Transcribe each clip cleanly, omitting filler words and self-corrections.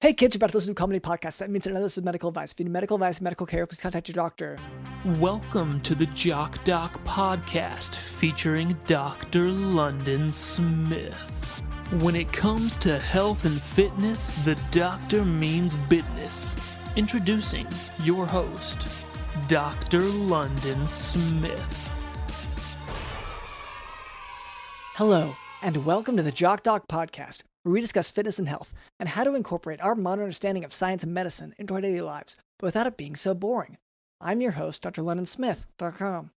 Hey kids, you're about to listen to a comedy podcast. That means another is medical advice. If you need medical advice, medical care, please contact your doctor. Welcome to the Jock podcast featuring Dr. London Smith. When it comes to health and fitness, the doctor means business. Introducing your host, Dr. London Smith. Hello, and welcome to the Jock podcast, where we discuss fitness and health, and how to incorporate our modern understanding of science and medicine into our daily lives, but without it being so boring. I'm your host, Dr. LondonSmith.com.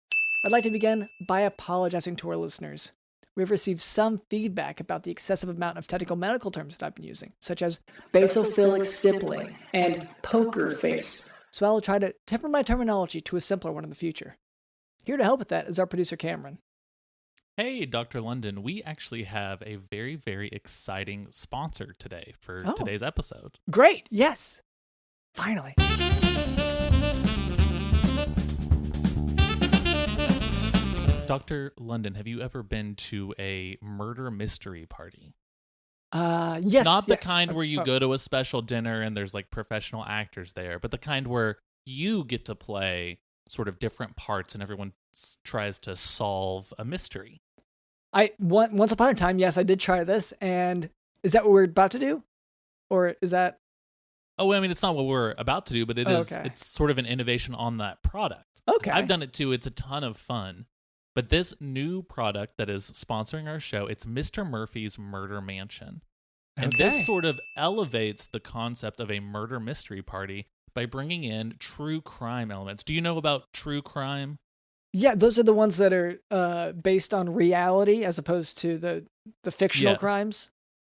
I'd like to begin by apologizing to our listeners. We've received some feedback about the excessive amount of technical medical terms that I've been using, such as basophilic stippling and poker face, so I'll try to temper my terminology to a simpler one in the future. Here to help with that is our producer, Cameron. Hey, Dr. London, we actually have a very, very exciting sponsor today for today's episode. Great, yes. Finally. Dr. London, have you ever been to a murder mystery party? Yes. Not the kind where you go to a special dinner and there's like professional actors there, but the kind where you get to play sort of different parts and everyone tries to solve a mystery. Once upon a time, yes, I did try this, and is that what we're about to do? Or is that... Oh, I mean, it's not what we're about to do, but it's sort of an innovation on that product. Okay. I've done it too. It's a ton of fun. But this new product that is sponsoring our show, it's Mr. Murphy's Murder Mansion. And this sort of elevates the concept of a murder mystery party by bringing in true crime elements. Do you know about true crime? Yeah, those are the ones that are based on reality as opposed to the fictional crimes.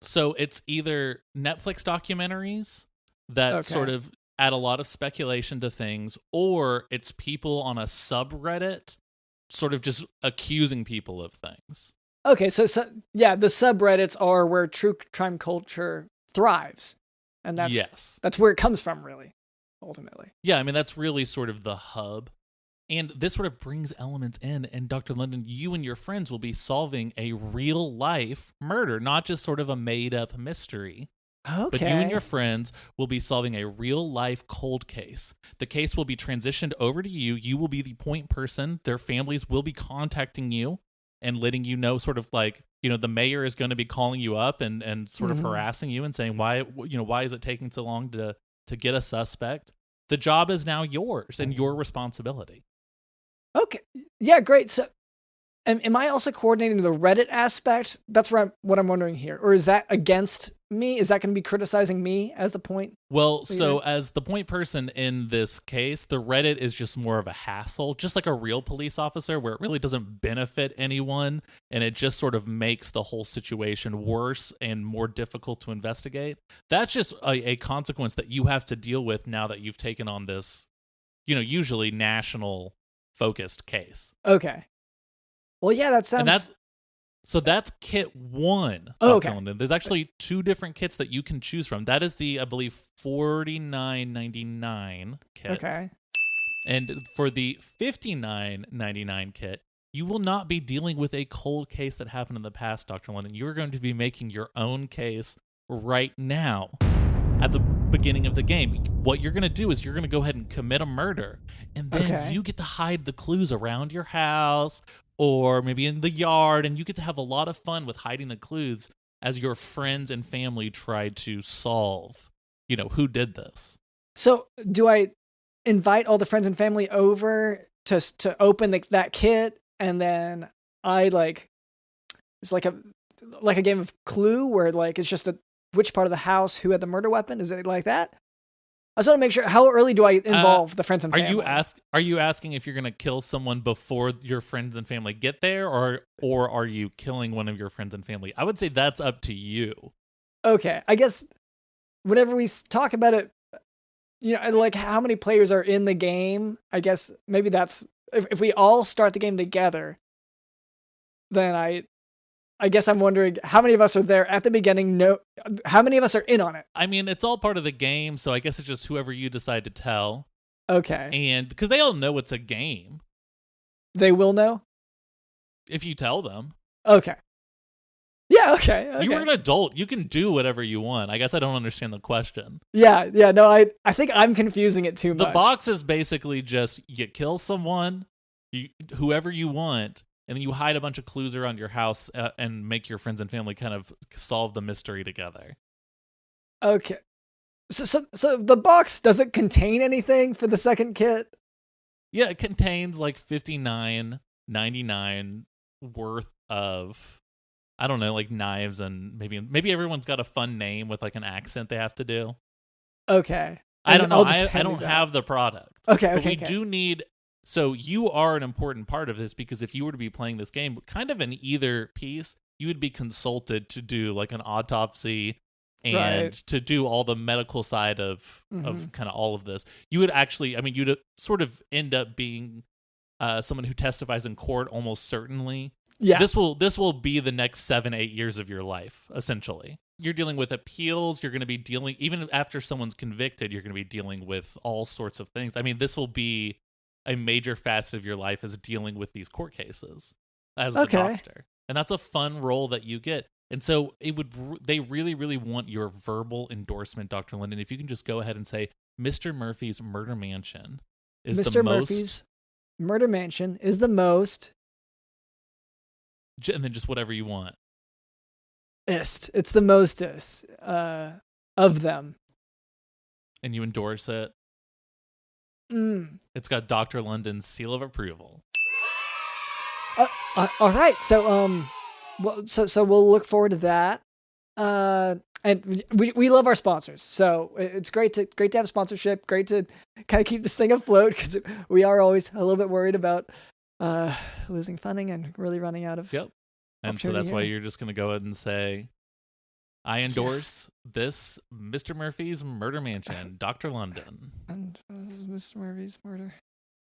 So it's either Netflix documentaries that sort of add a lot of speculation to things, or it's people on a subreddit sort of just accusing people of things. Okay, so yeah, the subreddits are where true crime culture thrives. And that's where it comes from, really, ultimately. Yeah, I mean, that's really sort of the hub. And this sort of brings elements in, and Dr. London, you and your friends will be solving a real-life murder, not just sort of a made-up mystery. Okay. But you and your friends will be solving a real-life cold case. The case will be transitioned over to you. You will be the point person. Their families will be contacting you and letting you know sort of like, you know, the mayor is going to be calling you up and sort of harassing you and saying, why is it taking so long to get a suspect? The job is now yours and your responsibility. Okay. Yeah, great. So, am I also coordinating the Reddit aspect? That's what I'm wondering here. Or is that against me? Is that going to be criticizing me as the point? Well, so as the point person in this case, the Reddit is just more of a hassle, just like a real police officer, where it really doesn't benefit anyone, and it just sort of makes the whole situation worse and more difficult to investigate. That's just a consequence that you have to deal with now that you've taken on this, usually national focused case. Okay. Well, yeah, that sounds... That's kit 1. Oh, okay. There's actually 2 different kits that you can choose from. That is the, I believe, $49.99 kit. Okay. And for the $59.99 kit, you will not be dealing with a cold case that happened in the past, Dr. London. You're going to be making your own case right now at the beginning of the game. What you're going to do is you're going to go ahead and commit a murder, and then you get to hide the clues around your house or maybe in the yard, and you get to have a lot of fun with hiding the clues as your friends and family try to solve, who did this. So do I invite all the friends and family over to open that kit, and then it's like a game of Clue where it's just which part of the house, who had the murder weapon? Is it like that? I just want to make sure, how early do I involve the friends and family? Are you asking if you're going to kill someone before your friends and family get there, or are you killing one of your friends and family? I would say that's up to you. Okay, I guess whenever we talk about it, like how many players are in the game, I guess maybe that's, if we all start the game together, then I guess I'm wondering how many of us are there at the beginning. How many of us are in on it? I mean, it's all part of the game, so I guess it's just whoever you decide to tell. Okay. And because they all know it's a game. They will know? If you tell them. Okay. Yeah, okay. You were an adult. You can do whatever you want. I guess I don't understand the question. Yeah, no, I think I'm confusing it too much. The box is basically just you kill someone, whoever you want, and then you hide a bunch of clues around your house and make your friends and family kind of solve the mystery together. Okay. So the box doesn't contain anything for the second kit? Yeah, it contains like $59.99 worth of, I don't know, like knives, and maybe everyone's got a fun name with like an accent they have to do. Okay. I don't know. I don't have the product. Okay. But we do need. So you are an important part of this, because if you were to be playing this game, kind of in either piece, you would be consulted to do like an autopsy and to do all the medical side of kind of all of this. You would actually, I mean, you'd sort of end up being someone who testifies in court almost certainly. Yeah. This will be the next 7-8 years of your life, essentially. You're dealing with appeals. You're going to be dealing, even after someone's convicted, you're going to be dealing with all sorts of things. I mean, this will be a major facet of your life, is dealing with these court cases as the doctor. And that's a fun role that you get. And so they really, really want your verbal endorsement, Dr. Linden. If you can just go ahead and say, Mr. Murphy's Murder Mansion is Mr. the most... Murphy's Murder Mansion is the most... And then just whatever you want. It's the mostest of them. And you endorse it. It's got Dr. London's seal of approval. All right. So so we'll look forward to that. And we love our sponsors. So it's great to have sponsorship. Great to kind of keep this thing afloat, because we are always a little bit worried about losing funding and really running out of. Yep. And so that's why you're just going to go ahead and say, I endorse this Mr. Murphy's Murder Mansion, Dr. London. And Mr. Murphy's Murder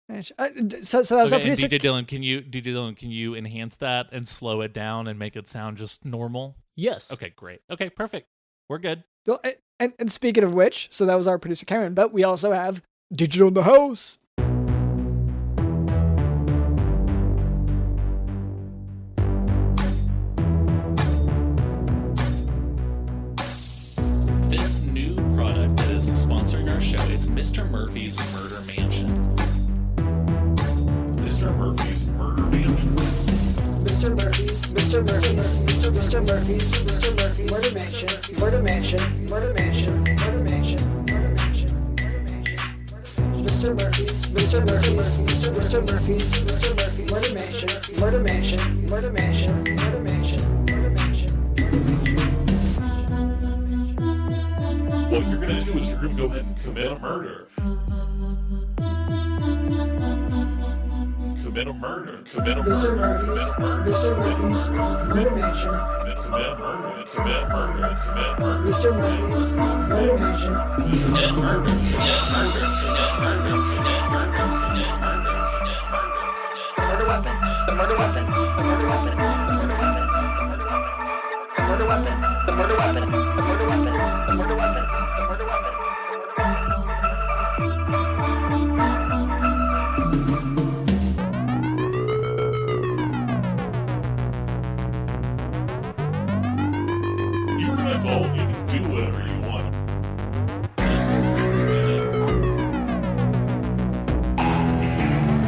Mansion. So that was our producer. DJ Dylan, can you enhance that and slow it down and make it sound just normal? Yes. Okay, great. Okay, perfect. We're good. Well, and speaking of which, so that was our producer Cameron, but we also have Digital in the House. This new product that is sponsoring our show, it's Mr. Murphy's Murder Mansion. Mr. Murphy's Murder Mansion. Mr. Murphy's Murder Mansion. Murder Mansion. Mr. Murphy's Murder Mansion. What you're going to do is you're going to go ahead and commit a murder. Commit a murder. Mr. Murphy's Murder Mansion. Commit a murder. Mr. Murphy's Murder Mansion. Commit murder. The murder weapon. You're an adult. You can do whatever you want.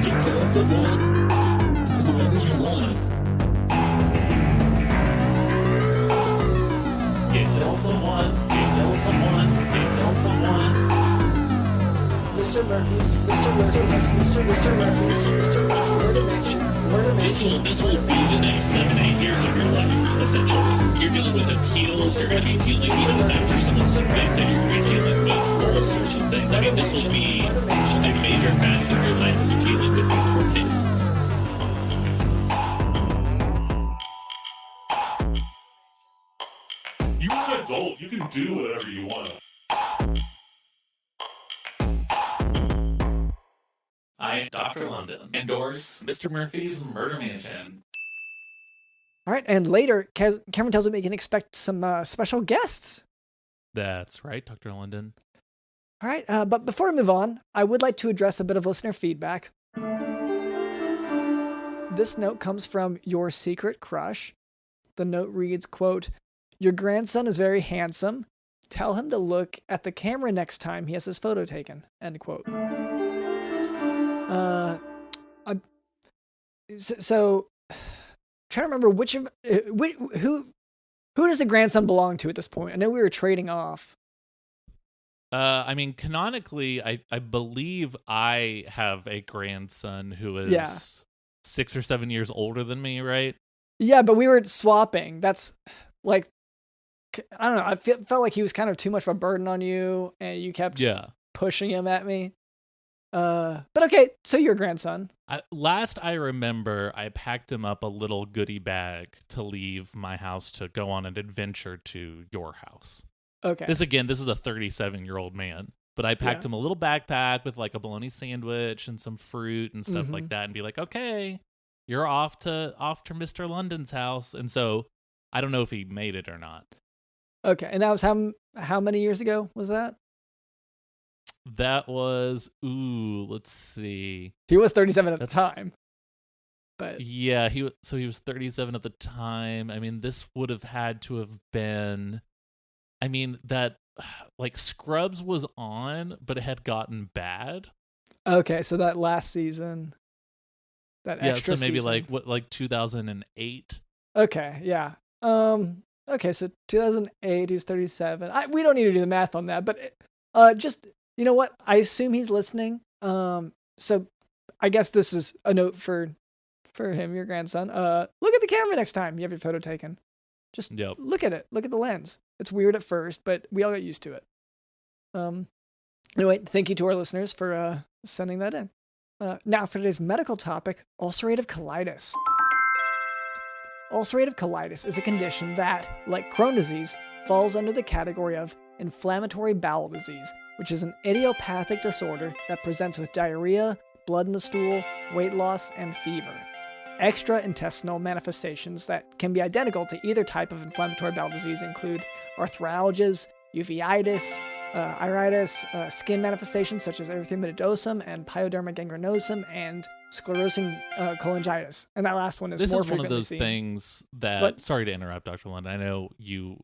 You kill someone. Whoever you want. You kill someone. Mr. Murphy's Murder Mansion. This will be the next 7-8 years of your life, essentially. You're dealing with appeals, you're going to be dealing even after someone's convicted, you're going to be dealing with all sorts of things. I mean, this will be a major facet of your life is dealing with these court cases. You're an adult. You can do whatever you want. I, Dr. London, endorse Mr. Murphy's Murder Mansion. All right, and later, Cameron tells me we can expect some special guests. That's right, Dr. London. All right, but before we move on, I would like to address a bit of listener feedback. This note comes from Your Secret Crush. the note reads, quote, "Your grandson is very handsome. Tell him to look at the camera next time he has his photo taken," end quote. So trying to remember who does the grandson belong to at this point? I know we were trading off. I mean, canonically, I believe I have a grandson who is 6 or 7 years older than me, right? Yeah, but we were swapping. That's like, I don't know. I felt like he was kind of too much of a burden on you, and you kept pushing him at me. But okay, so your grandson. Last I remember, I packed him up a little goodie bag to leave my house to go on an adventure to your house. Okay. This is a 37-year-old man, but I packed him a little backpack with like a bologna sandwich and some fruit and stuff like that, and be like, okay, you're off to Mr. London's house. And so I don't know if he made it or not. Okay, and that was how many years ago was that? That was, let's see. He was 37 at the time. But yeah, he was 37 at the time. I mean, this would have had to have been, I mean, that like Scrubs was on, but it had gotten bad. Okay, so that last season, that extra so maybe season. like 2008. Okay, yeah. Okay, so 2008, he was 37. We don't need to do the math on that, but just, you know what? I assume he's listening. So I guess this is a note for him, your grandson. Look at the camera next time you have your photo taken. Just look at it. Look at the lens. It's weird at first, but we all get used to it. Anyway, thank you to our listeners for sending that in. Now for today's medical topic, ulcerative colitis. Ulcerative colitis is a condition that, like Crohn's disease, falls under the category of inflammatory bowel disease, which is an idiopathic disorder that presents with diarrhea, blood in the stool, weight loss, and fever. Extraintestinal manifestations that can be identical to either type of inflammatory bowel disease include arthralgias, uveitis, iritis, skin manifestations such as erythema nodosum and pyoderma gangrenosum, and sclerosing cholangitis. And that last one is this more is one frequently of those seen. things that, sorry to interrupt, Dr. London. I know you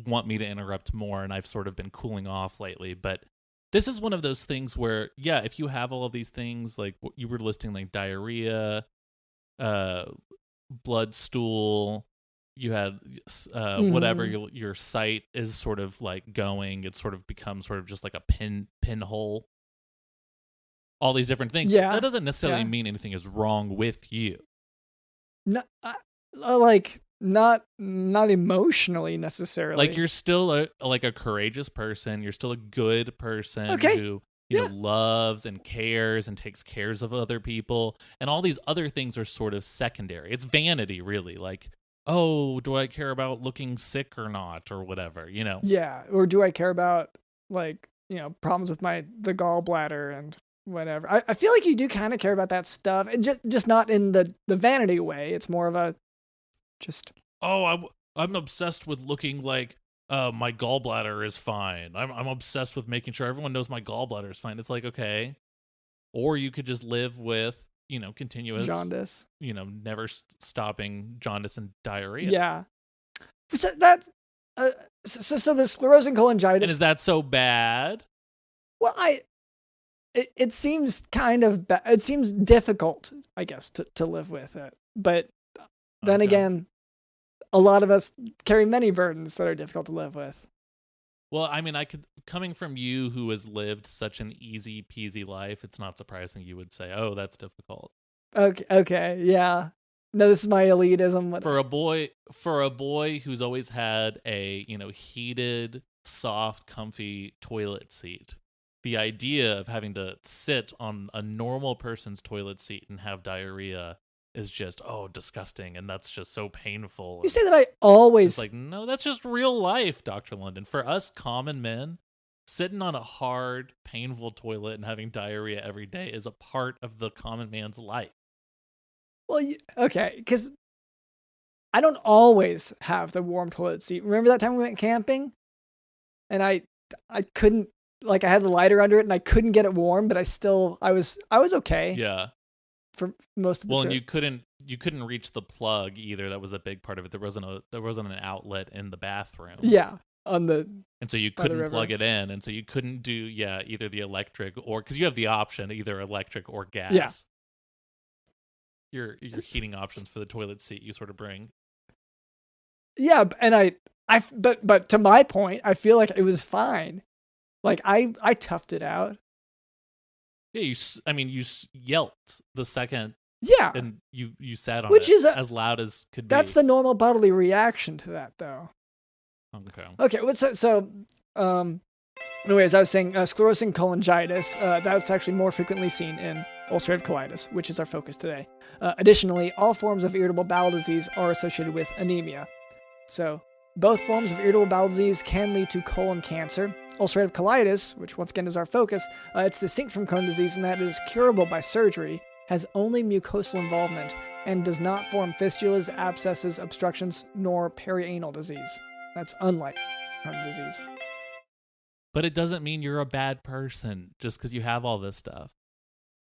want me to interrupt more, and I've sort of been cooling off lately, but this is one of those things where, if you have all of these things, like what you were listing, like diarrhea, blood stool, you had whatever your site is sort of like going, it sort of becomes sort of just like a pinhole. All these different things. Yeah. That doesn't necessarily mean anything is wrong with you. No, like not emotionally necessarily. Like you're still a courageous person. You're still a good person who loves and cares and takes cares of other people. And all these other things are sort of secondary. It's vanity, really. Like, oh, do I care about looking sick or not, or whatever, Yeah, or do I care about like problems with the gallbladder and whatever. I feel like you do kind of care about that stuff, and just not in the vanity way. It's more of a just. Oh, I'm obsessed with looking like my gallbladder is fine. I'm obsessed with making sure everyone knows my gallbladder is fine. It's like, okay, or you could just live with continuous jaundice. Never stopping jaundice and diarrhea. Yeah. So that's so the sclerosing cholangitis. And is that so bad? Well, It seems kind of it seems difficult, I guess, to live with it. But then again, a lot of us carry many burdens that are difficult to live with. Well, I mean, coming from you who has lived such an easy peasy life, it's not surprising you would say, "Oh, that's difficult." Okay, yeah. No, this is my elitism. For a boy who's always had a, heated, soft, comfy toilet seat. The idea of having to sit on a normal person's toilet seat and have diarrhea is just, disgusting. And that's just so painful. You say that I always... Like, no, that's just real life, Dr. London. For us common men, sitting on a hard, painful toilet and having diarrhea every day is a part of the common man's life. Well, okay, because I don't always have the warm toilet seat. Remember that time we went camping? And I couldn't... Like I had the lighter under it and I couldn't get it warm, but I was okay. Yeah. for most of the Well, trip. and you couldn't reach the plug either. That was a big part of it. There wasn't an outlet in the bathroom. Yeah, on the And so you by the couldn't river. plug it in, and so you couldn't do either the electric or because you have the option either electric or gas. Your heating options for the toilet seat you sort of bring. Yeah, and but to my point, I feel like it was fine. Like I toughed it out. Yeah, you yelped the second, Yeah, and you sat on Which it is as loud as could be. that's the normal bodily reaction to that, though. Okay. Okay, anyways, I was saying sclerosing cholangitis. That's actually more frequently seen in ulcerative colitis, which is our focus today. Additionally, all forms of irritable bowel disease are associated with anemia. So, both forms of irritable bowel disease can lead to colon cancer. Ulcerative colitis, which once again is our focus, it's distinct from Crohn's disease in that it is curable by surgery, has only mucosal involvement, and does not form fistulas, abscesses, obstructions, nor perianal disease. That's unlike Crohn's disease. But it doesn't mean you're a bad person just because you have all this stuff.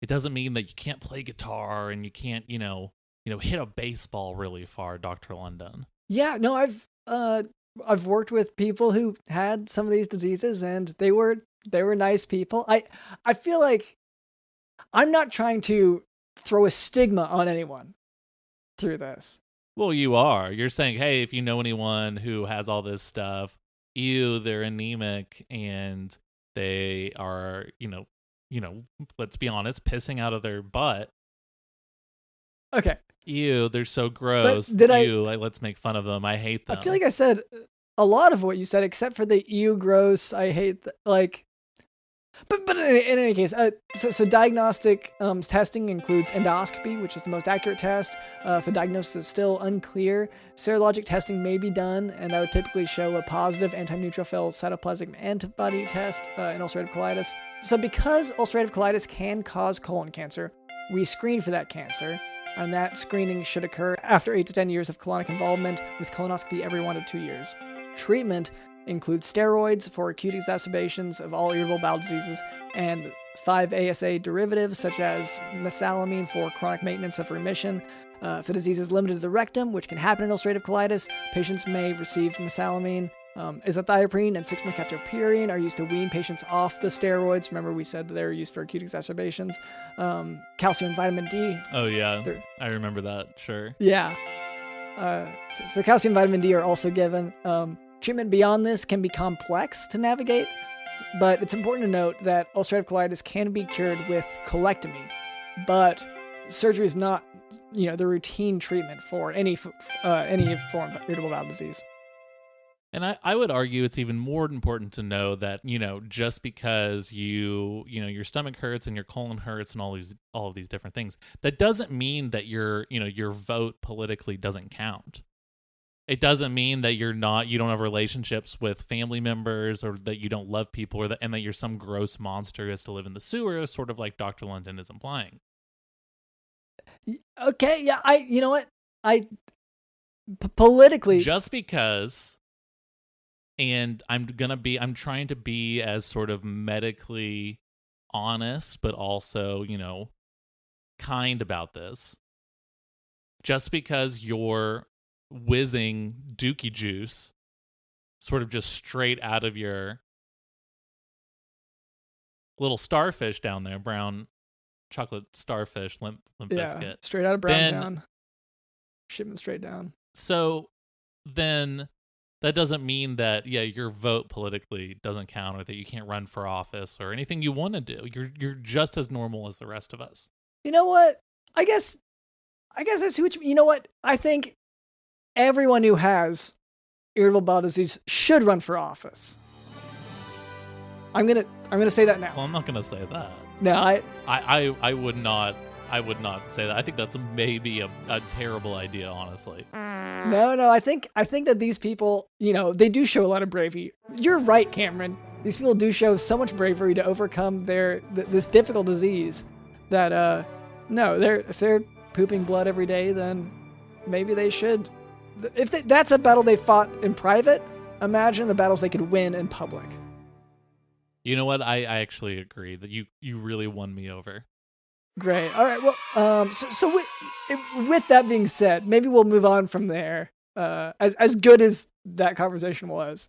It doesn't mean that you can't play guitar and you can't, hit a baseball really far, Dr. London. Yeah, no, I've worked with people who had some of these diseases, and they were nice people. I feel like I'm not trying to throw a stigma on anyone through this. Well, you are. You're saying, hey, if you know anyone who has all this stuff, they're anemic and they are, let's be honest, pissing out of their butt. Okay. They're so gross. Let's make fun of them. I hate them. I feel like I said a lot of what you said, except for the gross, I hate, But in any case, so diagnostic testing includes endoscopy, which is the most accurate test. If the diagnosis is still unclear, serologic testing may be done, and that would typically show a positive anti-neutrophil cytoplasmic antibody test in ulcerative colitis. So because ulcerative colitis can cause colon cancer, we screen for that cancer, and that screening should occur after 8 to 10 years of colonic involvement, with colonoscopy every 1 to 2 years. Treatment includes steroids for acute exacerbations of all irritable bowel diseases and 5-ASA derivatives such as mesalamine for chronic maintenance of remission. If the disease is limited to the rectum, which can happen in ulcerative colitis, patients may receive mesalamine. Azathioprine and 6-mercaptopurine are used to wean patients off the steroids. Remember, we said that they were used for acute exacerbations. Calcium and vitamin D. Oh, yeah. I remember that. Sure. Yeah. So calcium and vitamin D are also given. Treatment beyond this can be complex to navigate, but it's important to note that ulcerative colitis can be cured with colectomy, but surgery is not, the routine treatment for any form of irritable bowel disease. And I would argue it's even more important to know that, just because your stomach hurts and your colon hurts and all of these different things, that doesn't mean that your vote politically doesn't count. It doesn't mean that you don't have relationships with family members, or that you don't love people, and that you're some gross monster who has to live in the sewer, sort of like Dr. London is implying. Okay, yeah, politically, just because. And I'm trying to be as sort of medically honest, but also, kind about this. Just because you're whizzing dookie juice sort of just straight out of your little starfish down there, brown chocolate starfish, limp biscuit. Straight out of Brown Town. Shipment straight down. So then that doesn't mean that, your vote politically doesn't count, or that you can't run for office or anything you want to do. You're just as normal as the rest of us. You know what? I guess I see what you know what? I think everyone who has irritable bowel disease should run for office. I'm gonna say that now. Well, I'm not gonna say that. No, I would not. I would not say that. I think that's maybe a terrible idea, honestly. No. I think that these people, they do show a lot of bravery. You're right, Cameron. These people do show so much bravery to overcome this difficult disease. That if they're pooping blood every day, then maybe they should. If that's a battle they fought in private, imagine the battles they could win in public. You know what? I actually agree that you really won me over. Great. All right. Well, so with that being said, maybe we'll move on from there. As good as that conversation was.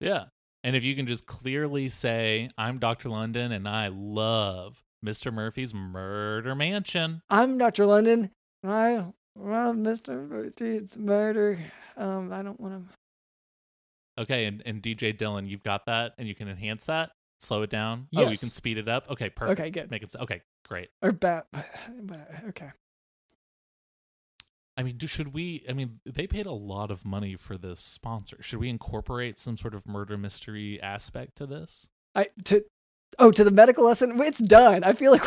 Yeah. And if you can just clearly say, I'm Dr. London and I love Mr. Murphy's Murder Mansion. I'm Dr. London. I love Mr. Murphy's murder. I don't want to. Okay. And DJ Dylan, you've got that and you can enhance that. Slow it down. Yes. Oh, you can speed it up. Okay. Perfect. Okay, good. Make it. Okay. Great. Or bat. But okay. I mean, should we? I mean, they paid a lot of money for this sponsor. Should we incorporate some sort of murder mystery aspect to this? To the medical lesson. It's done. I feel like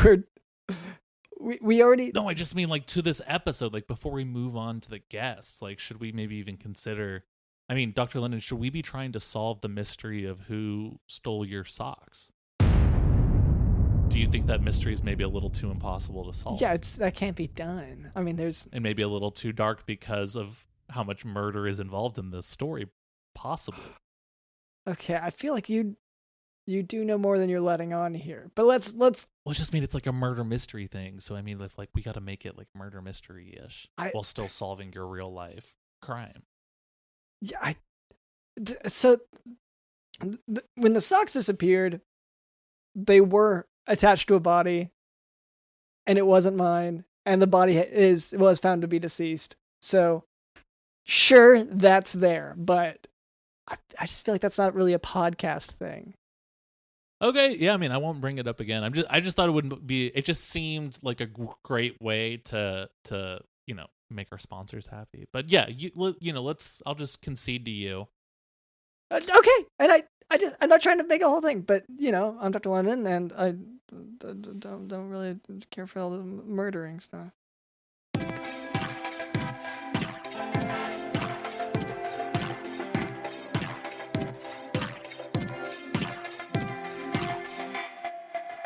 we already. No, I just mean like to this episode. Like before we move on to the guests, like should we maybe even consider? I mean, Dr. London, should we be trying to solve the mystery of who stole your socks? Do you think that mystery is maybe a little too impossible to solve? Yeah, that can't be done. I mean, and maybe a little too dark because of how much murder is involved in this story, possibly. Okay, I feel like you do know more than you're letting on here. But let's. Well, it just mean it's like a murder mystery thing. So I mean, if like we got to make it like murder mystery-ish while still solving your real life crime. Yeah, so when the socks disappeared, they were attached to a body, and it wasn't mine, and the body was found to be deceased. So, sure, that's there, but I just feel like that's not really a podcast thing. Okay, yeah, I mean, I won't bring it up again. I just thought it wouldn't be. It just seemed like a great way to make our sponsors happy. But yeah, I'll just concede to you. Okay, and I'm not trying to make a whole thing, but I'm Dr. London, and I don't really care for all the murdering stuff.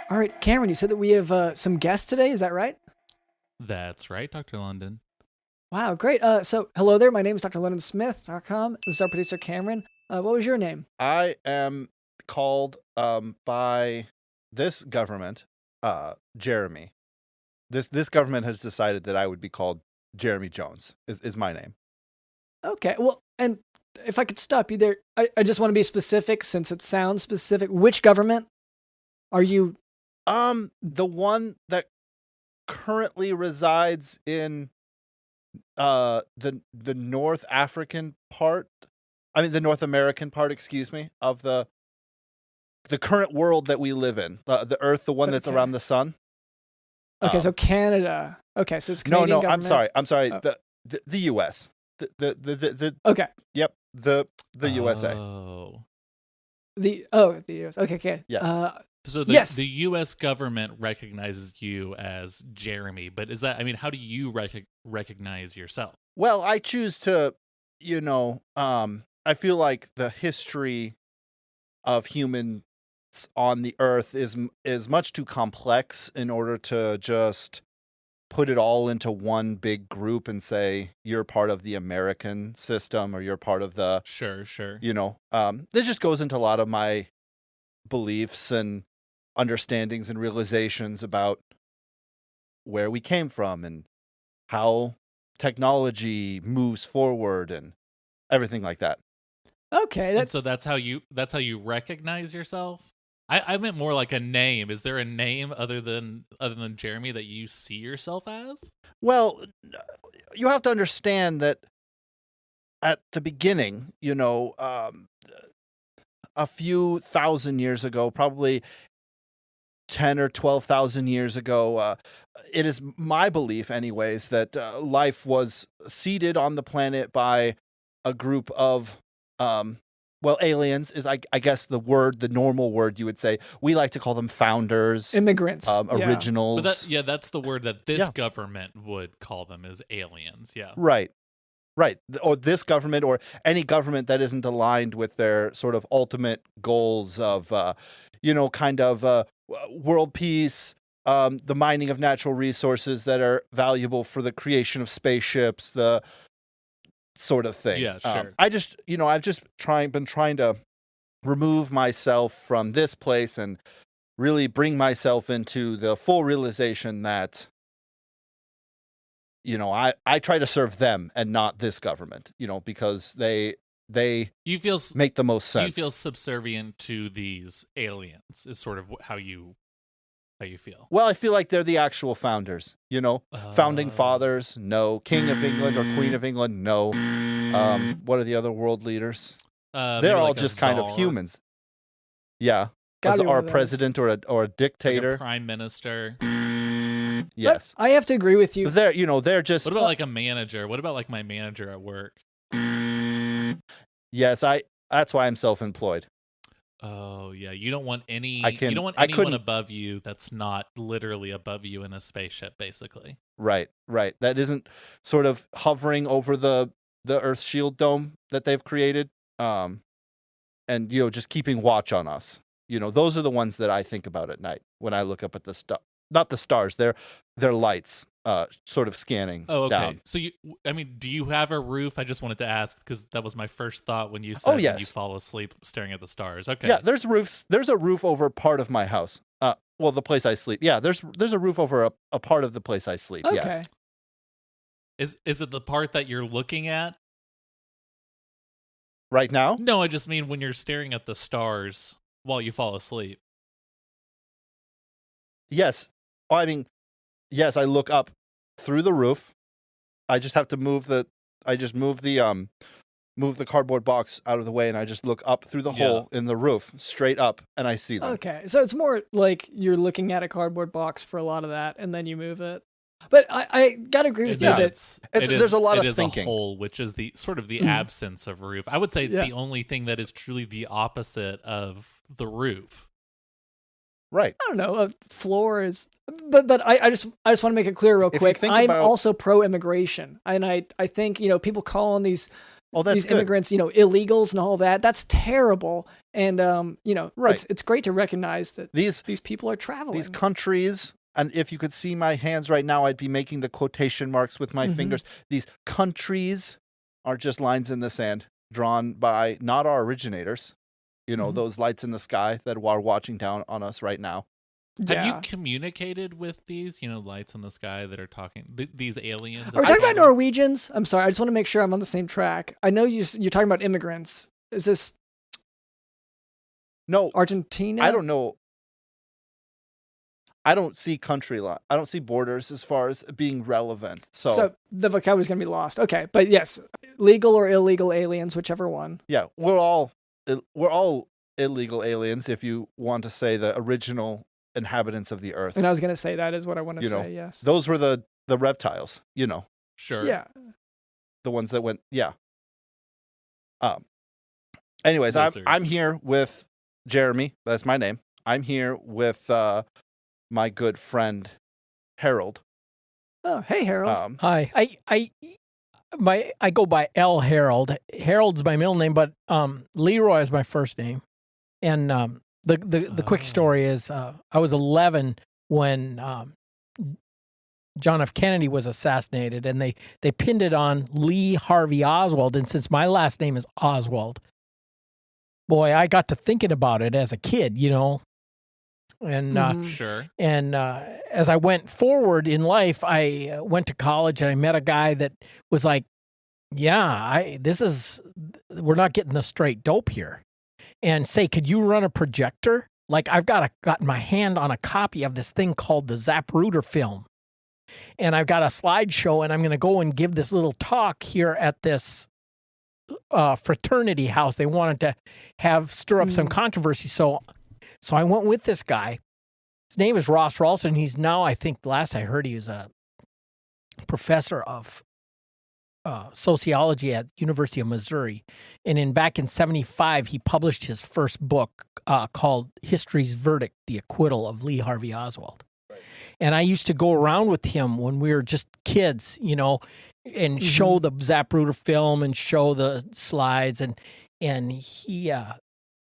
All right, Cameron, you said that we have some guests today. Is that right? That's right, Dr. London. Wow, great. So hello there. My name is Dr. LondonSmith.com. This is our producer, Cameron. What was your name? I am called by this government, Jeremy. This government has decided that I would be called Jeremy Jones is my name. Okay, well, and if I could stop you there, I just want to be specific since it sounds specific. Which government are you? The one that currently resides in the North African part. I mean, the North American part, excuse me, of the current world that we live in, the Earth, the one that's around the sun. Okay, so Canada. Okay, so it's Canadian no. government? I'm sorry. Oh. The U.S. The Okay. Yep. The USA. Oh. The U.S. Okay. Yes. So the U.S. government recognizes you as Jeremy, but is that? I mean, how do you recognize yourself? Well, I choose to, I feel like the history of humans on the earth is much too complex in order to just put it all into one big group and say you're part of the American system or you're part of the sure. That just goes into a lot of my beliefs and understandings and realizations about where we came from and how technology moves forward and everything like that. Okay, so that's how you recognize yourself. I meant more like a name. Is there a name other than Jeremy that you see yourself as? Well, you have to understand that at the beginning, a few thousand years ago, probably 10 or 12,000 years ago, it is my belief anyways that life was seeded on the planet by a group of aliens is I guess the normal word you would say. We like to call them founders, immigrants, originals. But that's the word that this government would call them, is aliens. Yeah. Right. Or this government or any government that isn't aligned with their sort of ultimate goals of, world peace, the mining of natural resources that are valuable for the creation of spaceships, the sort of thing. Yeah, sure. I've just been trying to remove myself from this place and really bring myself into the full realization that, I try to serve them and not this government, because they You feel make the most sense. You feel subservient to these aliens is sort of how you feel. Well, I feel like they're the actual founders, founding fathers, no. King of England or Queen of England, no. What are the other world leaders? They're all just kind of humans. Yeah. Or a president or a dictator. Like a prime minister. Yes. But I have to agree with you. They're just... What about like a manager? What about like my manager at work? Yes, that's why I'm self-employed. Oh yeah, you don't want anyone couldn't- above you that's not literally above you in a spaceship, basically. Right. That isn't sort of hovering over the Earth shield dome that they've created, and just keeping watch on us. Those are the ones that I think about at night when I look up at the not the stars, they're lights, sort of scanning. Oh, okay. Down. So do you have a roof? I just wanted to ask because that was my first thought when you said yes. you fall asleep staring at the stars. Okay. Yeah, there's roofs. There's a roof over part of my house. The place I sleep. Yeah, there's a roof over a part of the place I sleep. Okay. Yes. Is it the part that you're looking at? Right now? No, I just mean when you're staring at the stars while you fall asleep. Yes. Oh, I mean, yes, I look up through the roof. I just have to move the cardboard box out of the way, and I just look up through the hole in the roof, straight up, and I see them. Okay, so it's more like you're looking at a cardboard box for a lot of that, and then you move it. But I gotta agree with you that there's a lot of thinking. It is a hole, which is the sort of the absence of roof. I would say it's the only thing that is truly the opposite of the roof. Right. I don't know. A floor is, but I just want to make it clear real quick. I'm also pro-immigration, and I think people call on these immigrants illegals and all that. That's terrible, and right. It's great to recognize that these people are traveling. These countries, and if you could see my hands right now, I'd be making the quotation marks with my fingers. These countries are just lines in the sand drawn by not our originators. Those lights in the sky that are watching down on us right now. Yeah. Have you communicated with these, lights in the sky that are talking, these aliens? Are we talking about Norwegians? I'm sorry. I just want to make sure I'm on the same track. I know you're talking about immigrants. Is this... No. Argentina? I don't know. I don't see country line. I don't see borders as far as being relevant. So the vocabulary is going to be lost. Okay. But yes, legal or illegal aliens, whichever one. Yeah. We're all illegal aliens, if you want to say the original inhabitants of the earth. And I was going to say that is what I want to say, yes. Those were the reptiles, Sure. Yeah. The ones that went, yeah. Anyways, I'm here with Jeremy. That's my name. I'm here with my good friend, Harold. Oh, hey, Harold. Hi. I go by L. Harold. Harold's my middle name, but Leroy is my first name. And the quick story is I was 11 when John F. Kennedy was assassinated, and they pinned it on Lee Harvey Oswald. And since my last name is Oswald, boy, I got to thinking about it as a kid, And sure. And as I went forward in life, I went to college and I met a guy that was like, "Yeah, we're not getting the straight dope here." And say, "Could you run a projector?" Like I've got my hand on a copy of this thing called the Zapruder film, and I've got a slideshow, and I'm going to go and give this little talk here at this fraternity house. They wanted to stir up some controversy, so I went with this guy. His name is Ralston. He's now, I think, last I heard, he was a professor of sociology at University of Missouri. And back in 1975, he published his first book called History's Verdict, The Acquittal of Lee Harvey Oswald. Right. And I used to go around with him when we were just kids, and show the Zapruder film and show the slides. And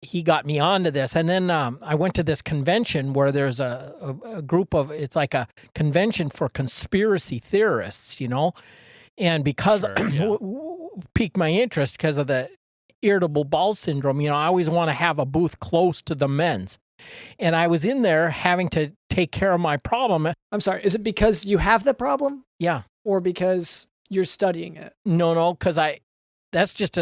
he got me onto this. And then I went to this convention where there's a group of, it's like a convention for conspiracy theorists, And because piqued my interest because of the irritable bowel syndrome. I always want to have a booth close to the men's. And I was in there having to take care of my problem. I'm sorry, is it because you have the problem Yeah. or because you're studying it? No, because that's just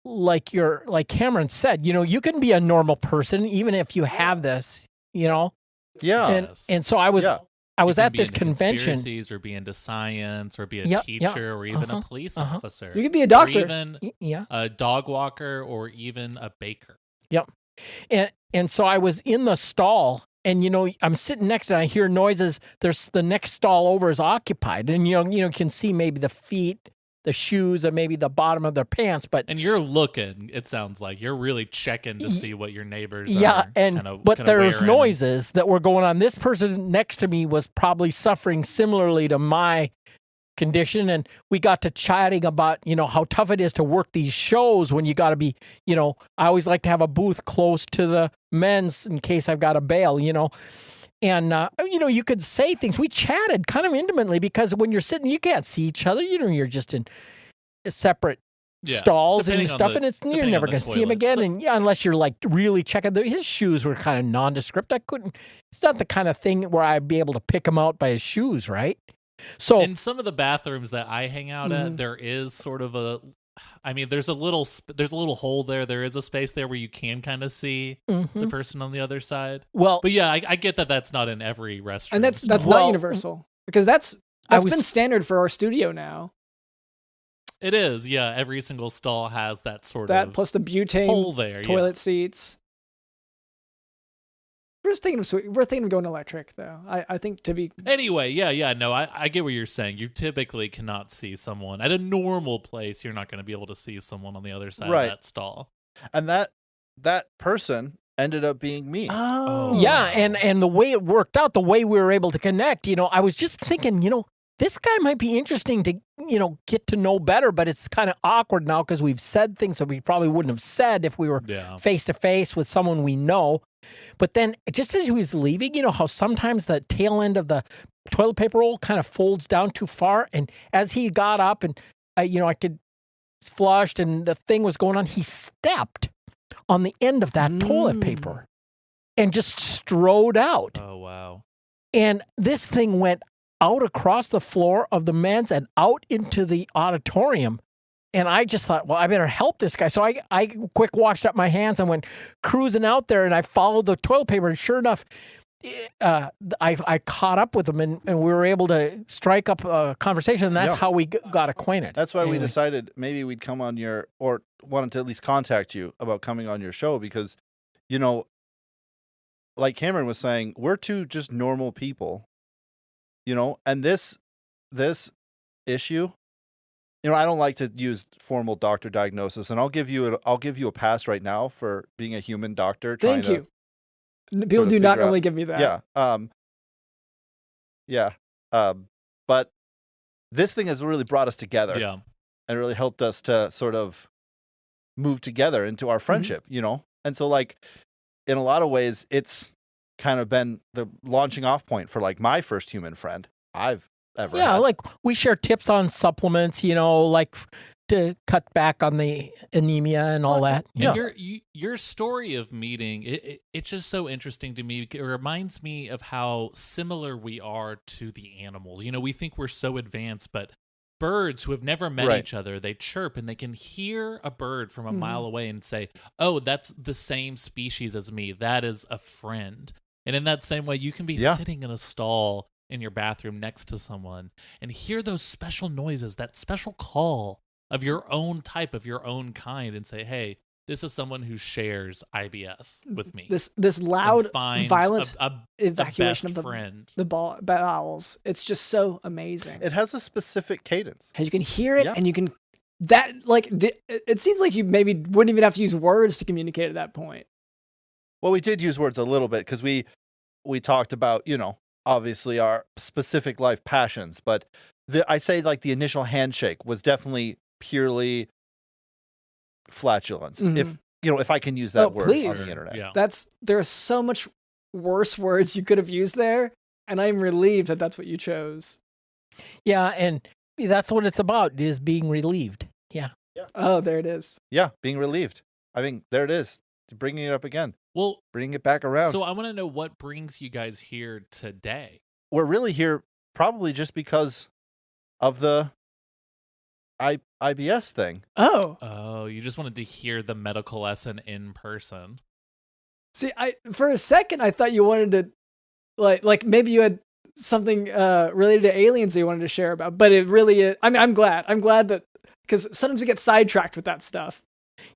like Cameron said, you can be a normal person even if you have this, Yeah. And so I was at be this into convention. conspiracies or be into science or be a Yeah, teacher yeah, or even a uh-huh, police uh-huh. officer. You could be a doctor. Or even Yeah. a dog walker or even a baker. Yep. And so I was in the stall, and I'm sitting next to it, I hear noises. There's the next stall over is occupied, and you can see maybe the feet, the shoes, and maybe the bottom of their pants. But And you're looking, it sounds like you're really checking to see what your neighbors yeah, are. but there's wearing. noises that were going on. This person next to me was probably suffering similarly to my condition, and we got to chatting about how tough it is to work these shows when you got to be I always like to have a booth close to the men's in case I've got to bail, and you could say things. We chatted kind of intimately because when you're sitting, you can't see each other. You're just in separate stalls and depending on stuff, the- and you're depending never on the going to see him toilet. again. So- And unless you're like really checking, his shoes were kind of nondescript. It's not the kind of thing where I'd be able to pick him out by his shoes, right? So In some of the bathrooms that I hang out Mhm. at, there is sort of there's a little hole there. There is a space there where you can kind of see the Mhm. person on the other side. well, But yeah, I get that that's not in every restaurant. And that's Well, not universal because that's I was- been standard for our studio now. It is, yeah. Every single stall has that sort That of plus the butane hole there. toilet seats. We're thinking of going electric though. I think to be Yeah. Anyway, no, I get what you're saying. You typically cannot see someone at a normal place. You're not going to be able to see someone on the other side Right. of that stall. And that person ended up being me. oh yeah, and the way it worked out, the way we were able to connect, I was just thinking, this guy might be interesting to, get to know better, but it's kind of awkward now because we've said things that we probably wouldn't have said if we were Yeah. face to face with someone we know. But then just as he was leaving, how sometimes the tail end of the toilet paper roll kind of folds down too far. And as he got up and, I could flushed and the thing was going on, he stepped on the end of that toilet paper and just strode out. Oh, wow. And this thing went out across the floor of the men's and out into the auditorium. And I just thought, well, I better help this guy. So I quick washed up my hands and went cruising out there, and I followed the toilet paper. And sure enough, I caught up with him, and we were able to strike up a conversation. And that's Yeah. how we got acquainted. That's why we Anyway. decided maybe we'd come on or wanted to at least contact you about coming on your show because, like Cameron was saying, we're two just normal people, and this issue, I don't like to use formal doctor diagnosis, and I'll give you a pass right now for being a human doctor. Thank you. People of do not figure out- normally give me that. But this thing has really brought us together. Yeah. And really helped us to sort of move together into our friendship, And so, like, in a lot of ways, it's kind of been the launching off point for, like, my first human friend I've ever had. like we share tips on supplements, like to cut back on the anemia and all that. And your story of meeting, it's just so interesting to me. It reminds me of how similar we are to the animals. We think we're so advanced, but birds who have never met Right. each other, they chirp and they can hear a bird from a mile away and say, oh, that's the same species as me. That is a friend. And in that same way, you can be sitting in a stall in your bathroom next to someone and hear those special noises, that special call of your own type, of your own kind, and say, hey, this is someone who shares IBS with me. This loud, And find violent a evacuation best of the friend. bowels. It's just so amazing. It has a specific cadence. You can hear it, Yeah. and you can it seems like you maybe wouldn't even have to use words to communicate at that point. Well, we did use words a little bit because we talked about, obviously our specific life passions, but I say like the initial handshake was definitely purely flatulence. Mhm. If I can use that Oh, word please. on the internet. Yeah. There's so much worse words you could have used there, and I'm relieved that that's what you chose. Yeah, and that's what it's about, is being relieved. Yeah. Oh, there it is. Yeah, being relieved. I mean, there it is. Bringing it up again. Well, Bringing it back around. so I want to know what brings you guys here today. We're really here probably just because of the IBS thing. Oh, Oh, you just wanted to hear the medical lesson in person. see, for a second I thought you wanted to, like maybe you had something related to aliens that you wanted to share about, but it really is. I mean, I'm glad that, because sometimes we get sidetracked with that stuff.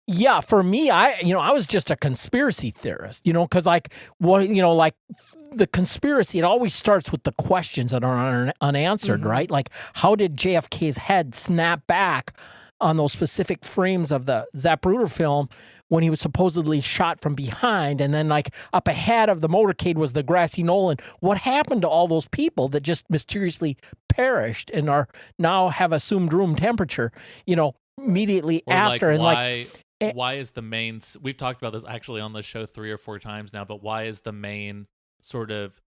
Yeah, for me, I was just a conspiracy theorist, because like the conspiracy, it always starts with the questions that are unanswered, right? Like, how did JFK's head snap back on those specific frames of the Zapruder film when he was supposedly shot from behind, and then like up ahead of the motorcade was the grassy knoll, and what happened to all those people that just mysteriously perished and are now have assumed room temperature, immediately Or after, why is the main? We've talked about this actually on the show 3 or 4 times now, but why is the main sort of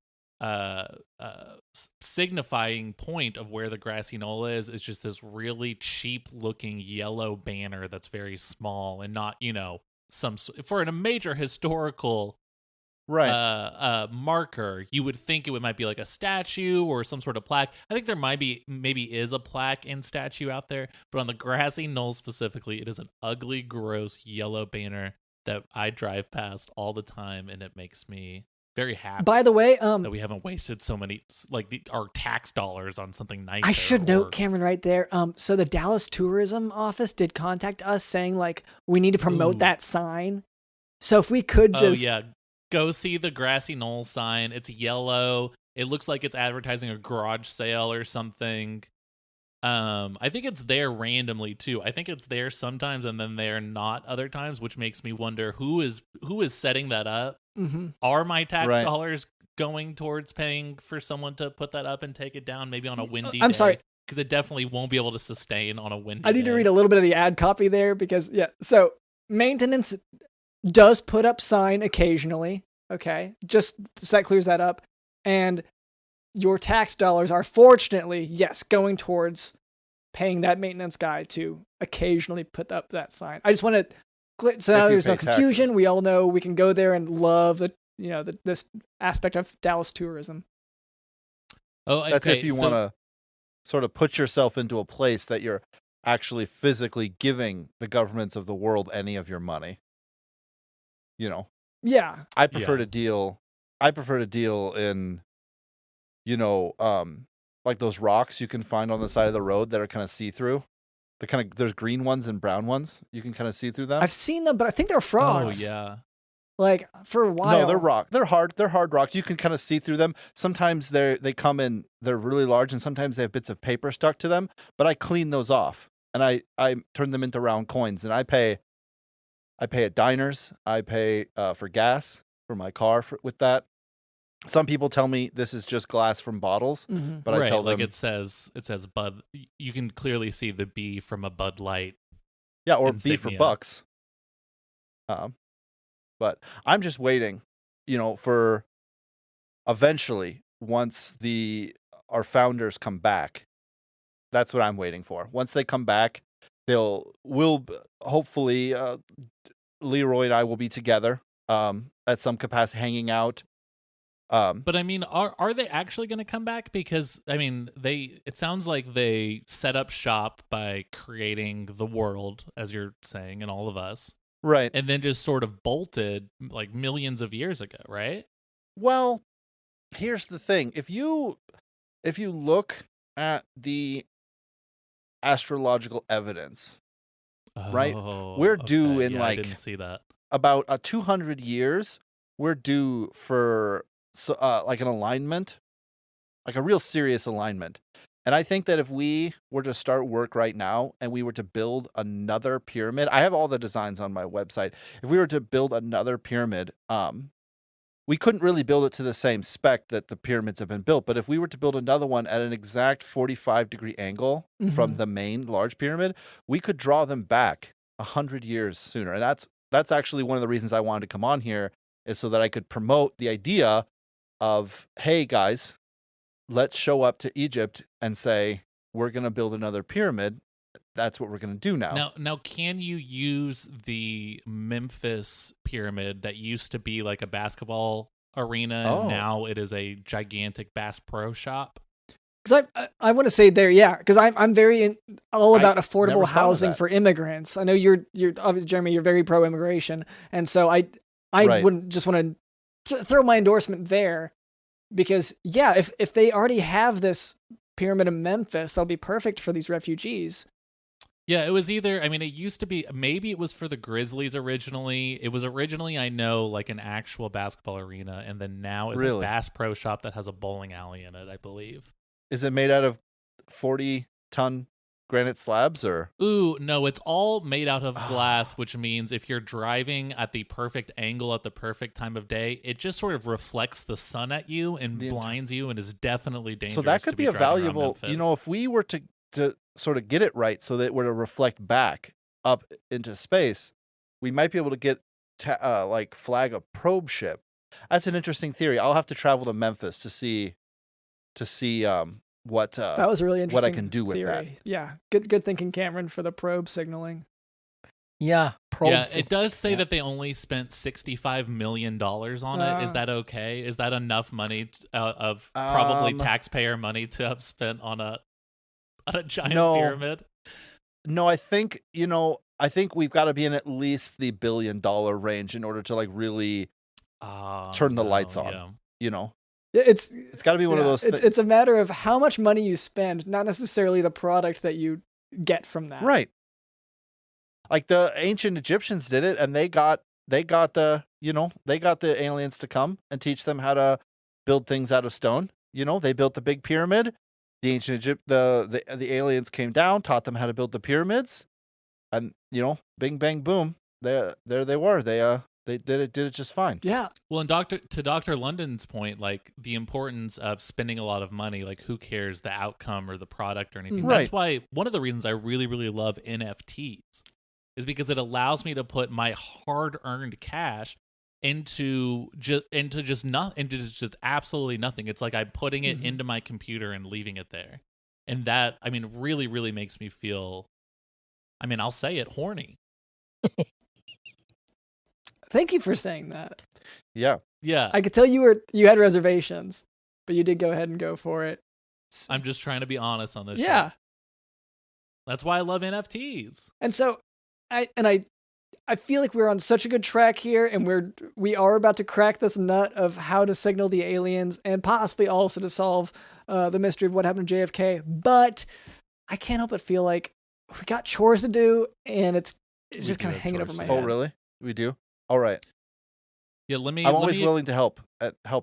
signifying point of where the grassy knoll is just this really cheap looking yellow banner that's very small and not for a major historical marker? You would think it might be like a statue or some sort of plaque. I think there maybe is a plaque and statue out there, but on the grassy knoll specifically, it is an ugly, gross yellow banner that I drive past all the time, and it makes me very happy. By the way, that we haven't wasted so many our tax dollars on something nice. I should note, Cameron, right there. So the Dallas Tourism Office did contact us saying like we need to promote that sign. So if we could just go see the grassy knoll sign. It's yellow. It looks like it's advertising a garage sale or something. I think it's there randomly too. I think it's there sometimes and then they're not other times, which makes me wonder who is setting that up. Are my tax dollars going towards paying for someone to put that up and take it down, maybe on a windy day? I'm sorry, because it definitely won't be able to sustain on a windy I need day. to read a little bit of the ad copy there because so maintenance does put up sign occasionally, okay? Just so that clears that up. And your tax dollars are fortunately, yes, going towards paying that maintenance guy to occasionally put up that sign. I just want to, so now there's no confusion. Taxes. We all know we can go there and love this aspect of Dallas tourism. Oh, okay. That's if you want to sort of put yourself into a place that you're actually physically giving the governments of the world any of your money. Yeah. I prefer to deal in, like those rocks you can find on the side of the road that are kind of see-through. There's green ones and brown ones. You can kind of see through them. I've seen them, but I think they're frogs. Oh, yeah. Like for a while. No, they're rock. They're hard rocks. You can kind of see through them. Sometimes they come in, they're really large, and sometimes they have bits of paper stuck to them. But I clean those off and I turn them into round coins, and I pay at diners. I pay for gas for my car with that. Some people tell me this is just glass from bottles, but I tell them it says Bud. You can clearly see the B from a Bud Light. Yeah, or insignia. B for bucks. But I'm just waiting, for eventually once our founders come back. That's what I'm waiting for. Once they come back, we'll hopefully Leroy and I will be together at some capacity, hanging out. But I mean, are they actually going to come back? Because I mean, it sounds like they set up shop by creating the world, as you're saying, and all of us, right? And then just sort of bolted like millions of years ago, right? Well, here's the thing: if you look at the astrological evidence, right, we're due in I didn't see that. About 200 years. We're due for like an alignment, like a real serious alignment. And I think that if we were to start work right now and we were to build another pyramid, I have all the designs on my website. If we were to build another pyramid, we couldn't really build it to the same spec that the pyramids have been built. But if we were to build another one at an exact 45-degree angle from the main large pyramid, we could draw them back 100 years sooner. And that's actually one of the reasons I wanted to come on here, is so that I could promote the idea of, hey guys, let's show up to Egypt and say, we're going to build another pyramid that's what we're going to do now. Now, can you use the Memphis pyramid that used to be like a basketball arena, Oh. and now it is a gigantic Bass Pro Shop? Because I want to say there, yeah, because I'm very all about never affordable thought of housing that. for immigrants. I know you're obviously, Jeremy, you're very pro immigration, and so I Right. wouldn't just want to throw my endorsement there, because yeah, if they already have this pyramid in Memphis, that'll be perfect for these refugees. Yeah, it was either, I mean, it used to be, maybe it was for the Grizzlies originally. It was originally, I know, like an actual basketball arena, and then now it's a Really? Bass Pro Shop that has a bowling alley in it, I believe. Is it made out of 40-ton granite slabs or? Ooh, no, it's all made out of Ah. glass, which means if you're driving at the perfect angle at the perfect time of day, it just sort of reflects the sun at you and blinds you and is definitely dangerous. So that could to be a driving around valuable, Memphis. if we were to sort of get it right so that it were to reflect back up into space, we might be able to get like flag a probe ship. That's an interesting theory. I'll have to travel to Memphis to see what That was a really what I interesting can do with that. theory. Yeah, good thinking, Cameron, for the probe signaling. Yeah, Yeah, it does say that they only spent $65 million on it. Is Ah. that okay? Is that enough money of probably Um, taxpayer money to have spent on a giant No. pyramid? No, I think we've got to be in at least the $1 billion range in order to like really turn the lights on. Yeah. It's got to be one of those It's a matter of how much money you spend, not necessarily the product that you get from that. Right. Like the ancient Egyptians did it, and they got the aliens to come and teach them how to build things out of stone. They built the big pyramid. The ancient the aliens came down, taught them how to build the pyramids, and bing bang boom, there they were. They did it just fine. Yeah. Well, and to Dr. London's point, like the importance of spending a lot of money, like who cares the outcome or the product or anything. Right. That's why one of the reasons I really, really love NFTs is because it allows me to put my hard-earned cash into just absolutely nothing. It's like I'm putting it into my computer and leaving it there. And that, I mean, really, really makes me feel, I mean, I'll say it, horny. Thank you for saying that. Yeah. Yeah. I could tell you had reservations, but you did go ahead and go for it. I'm just trying to be honest on this Yeah. show. That's why I love NFTs. And so I feel like we're on such a good track here, and we are about to crack this nut of how to signal the aliens and possibly also to solve the mystery of what happened to JFK. But I can't help but feel like we got chores to do, and it's just do kind of have hanging chores over my to do. head. Oh, really? We do? All right. Yeah, I'm always willing to help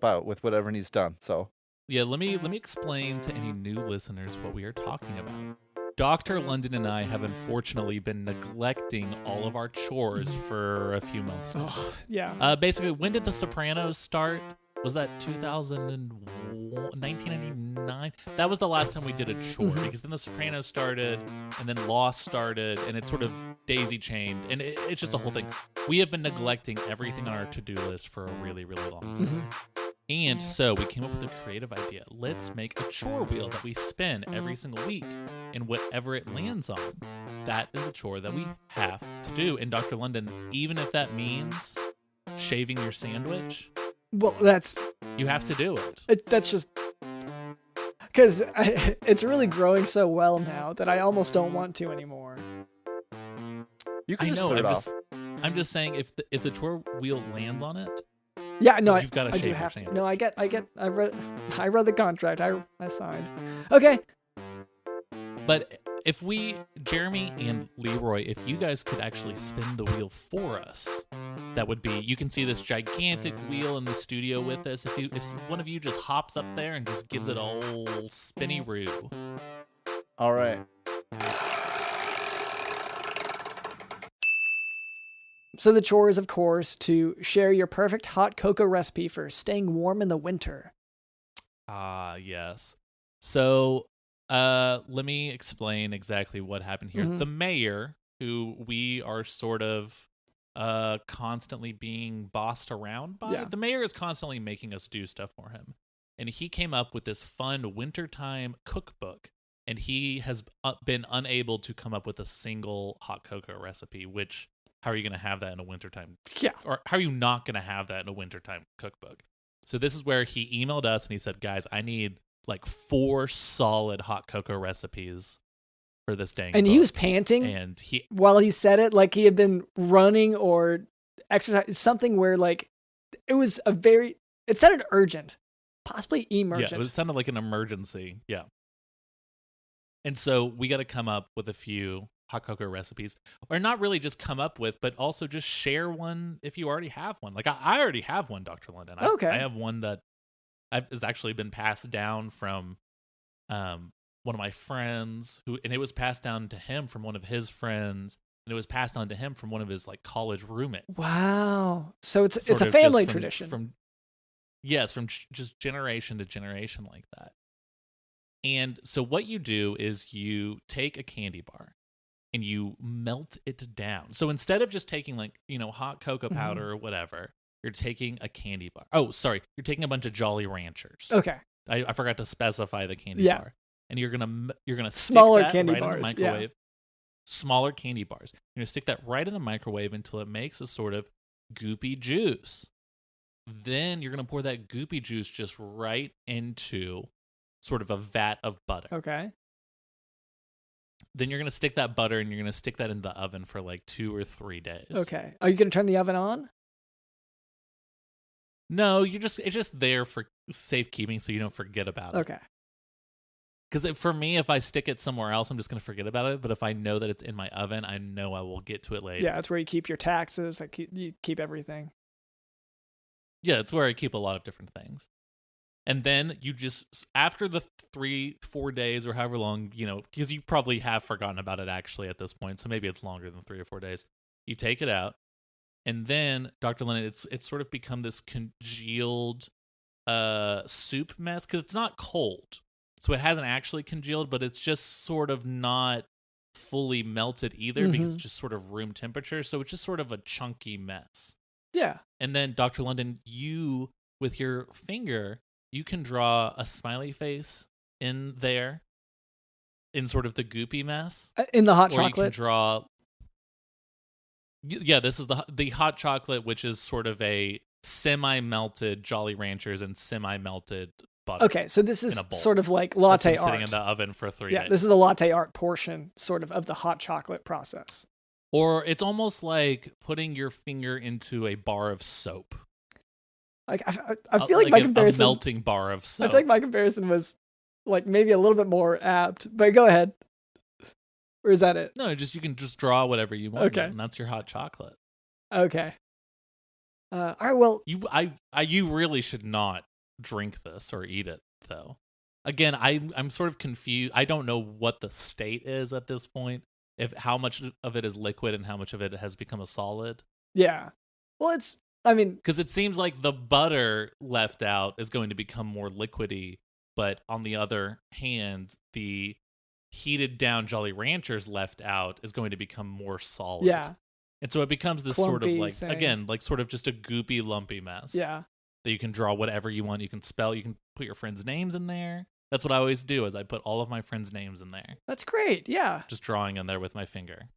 out with whatever needs done. So Yeah, let me explain to any new listeners what we are talking about. Dr. London and I have unfortunately been neglecting all of our chores for a few months now. Oh, yeah. Basically, when did The Sopranos start? Was that 1999? That was the last time we did a chore, because then The Sopranos started, and then Lost started, and it sort of daisy-chained, and it's just a whole thing. We have been neglecting everything on our to-do list for a really, really long time. And so we came up with a creative idea. Let's make a chore wheel that we spin every single week, and whatever it lands on, that is a chore that we have to do. And Dr. London, even if that means shaving your sandwich, Well, you have to do it. that's just because it's really growing so well now that I almost don't want to anymore. you can I just know. put it off. I'm just saying, if the chore wheel lands on it, Yeah, no, You've gotta I shave do your have to. sandwich. No, I read the contract. I signed. Okay. but if Jeremy and Leroy, if you guys could actually spin the wheel for us, that would be, you can see this gigantic wheel in the studio with us. If one of you just hops up there and just gives it a whole spinny-roo. All right. So the chore is, of course, to share your perfect hot cocoa recipe for staying warm in the winter. Ah, yes. So, let me explain exactly what happened here. The mayor, who we are sort of constantly being bossed around by, the mayor is constantly making us do stuff for him. And he came up with this fun wintertime cookbook. and he has been unable to come up with a single hot cocoa recipe, which how are you going to have that in a wintertime? Yeah. Or how are you not going to have that in a wintertime cookbook? So this is where he emailed us and he said, guys, I need like 4 solid hot cocoa recipes for this dang And book. he was panting And while he said it, like he had been running or exercise, something where like it sounded urgent, possibly emergent. Yeah, it sounded like an emergency. Yeah. And so we got to come up with a few hot cocoa recipes, or not really just come up with, but also just share one if you already have one. Like I already have one, Dr. London. Okay. I have one that has actually been passed down from one of my friends and it was passed down to him from one of his friends, and it was passed on to him from one of his like college roommates. Wow. So it's Sort a of family just tradition. Yes, from just generation to generation like that. And so what you do is you take a candy bar and you melt it down. So instead of just taking like, hot cocoa powder or whatever, you're taking a candy bar. Oh, sorry. You're taking a bunch of Jolly Ranchers. Okay. I forgot to specify the candy bar. And you're gonna stick Smaller that candy right bars, in the microwave. Smaller candy bars. You're gonna stick that right in the microwave until it makes a sort of goopy juice. Then you're gonna pour that goopy juice just right into sort of a vat of butter. Okay. Then you're gonna stick that butter and you're gonna stick that in the oven for like 2 or 3 days. Okay. Are you gonna turn the oven on? No, it's just there for safekeeping so you don't forget about it. Okay. Because for me, if I stick it somewhere else, I'm just going to forget about it. But if I know that it's in my oven, I know I will get to it later. Yeah, that's where you keep your taxes. You keep everything. Yeah, it's where I keep a lot of different things. And then you just, after the 3-4 days or however long, because you probably have forgotten about it actually at this point. So maybe it's longer than 3 or 4 days. You take it out. And then, Dr. Lennon, it's sort of become this congealed soup mess because it's not cold. So it hasn't actually congealed, but it's just sort of not fully melted either because it's just sort of room temperature. So it's just sort of a chunky mess. Yeah. And then, Dr. London, you, with your finger, you can draw a smiley face in there in sort of the goopy mess. In the hot or chocolate? You can draw... Yeah, this is the hot chocolate, which is sort of a semi-melted Jolly Ranchers and semi-melted butter. Okay, so this is sort of like That's latte been art. sitting in the oven for 3 days. Yeah, this is a latte art portion sort of the hot chocolate process. Or it's almost like putting your finger into a bar of soap. Like I feel like my comparison, a melting bar of soap. I feel like my comparison was like maybe a little bit more apt, but go ahead. Or is that it? No, you can just draw whatever you want. Okay. And that's your hot chocolate. Okay. All right. Well, you really should not drink this or eat it though. Again, I'm sort of confused. I don't know what the state is at this point. If how much of it is liquid and how much of it has become a solid. Yeah. Well, because it seems like the butter left out is going to become more liquidy, but on the other hand, the heated down Jolly Ranchers left out is going to become more solid. Yeah. And so it becomes this Clumpy sort of like, thing. again, like sort of just a goopy, lumpy mess. Yeah. That you can draw whatever you want. You can put your friends' names in there. That's what I always do is I put all of my friends' names in there. That's great. Yeah. Just drawing in there with my finger.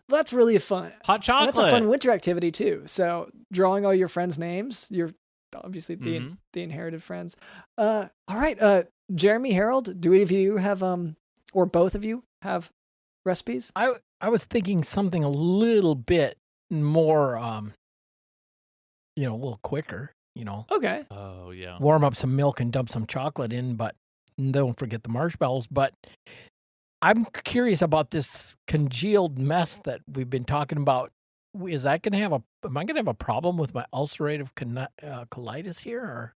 That's really fun. Hot chocolate. And that's a fun winter activity too. So drawing all your friends' names, you're obviously the inherited friends. All right. Jeremy, Harold, do any of you have or both of you have recipes? I was thinking something a little bit more, a little quicker, Okay. Oh, yeah. Warm up some milk and dump some chocolate in, but don't forget the marshmallows. But I'm curious about this congealed mess that we've been talking about. Is that going to am I going to have a problem with my ulcerative colitis here? Or?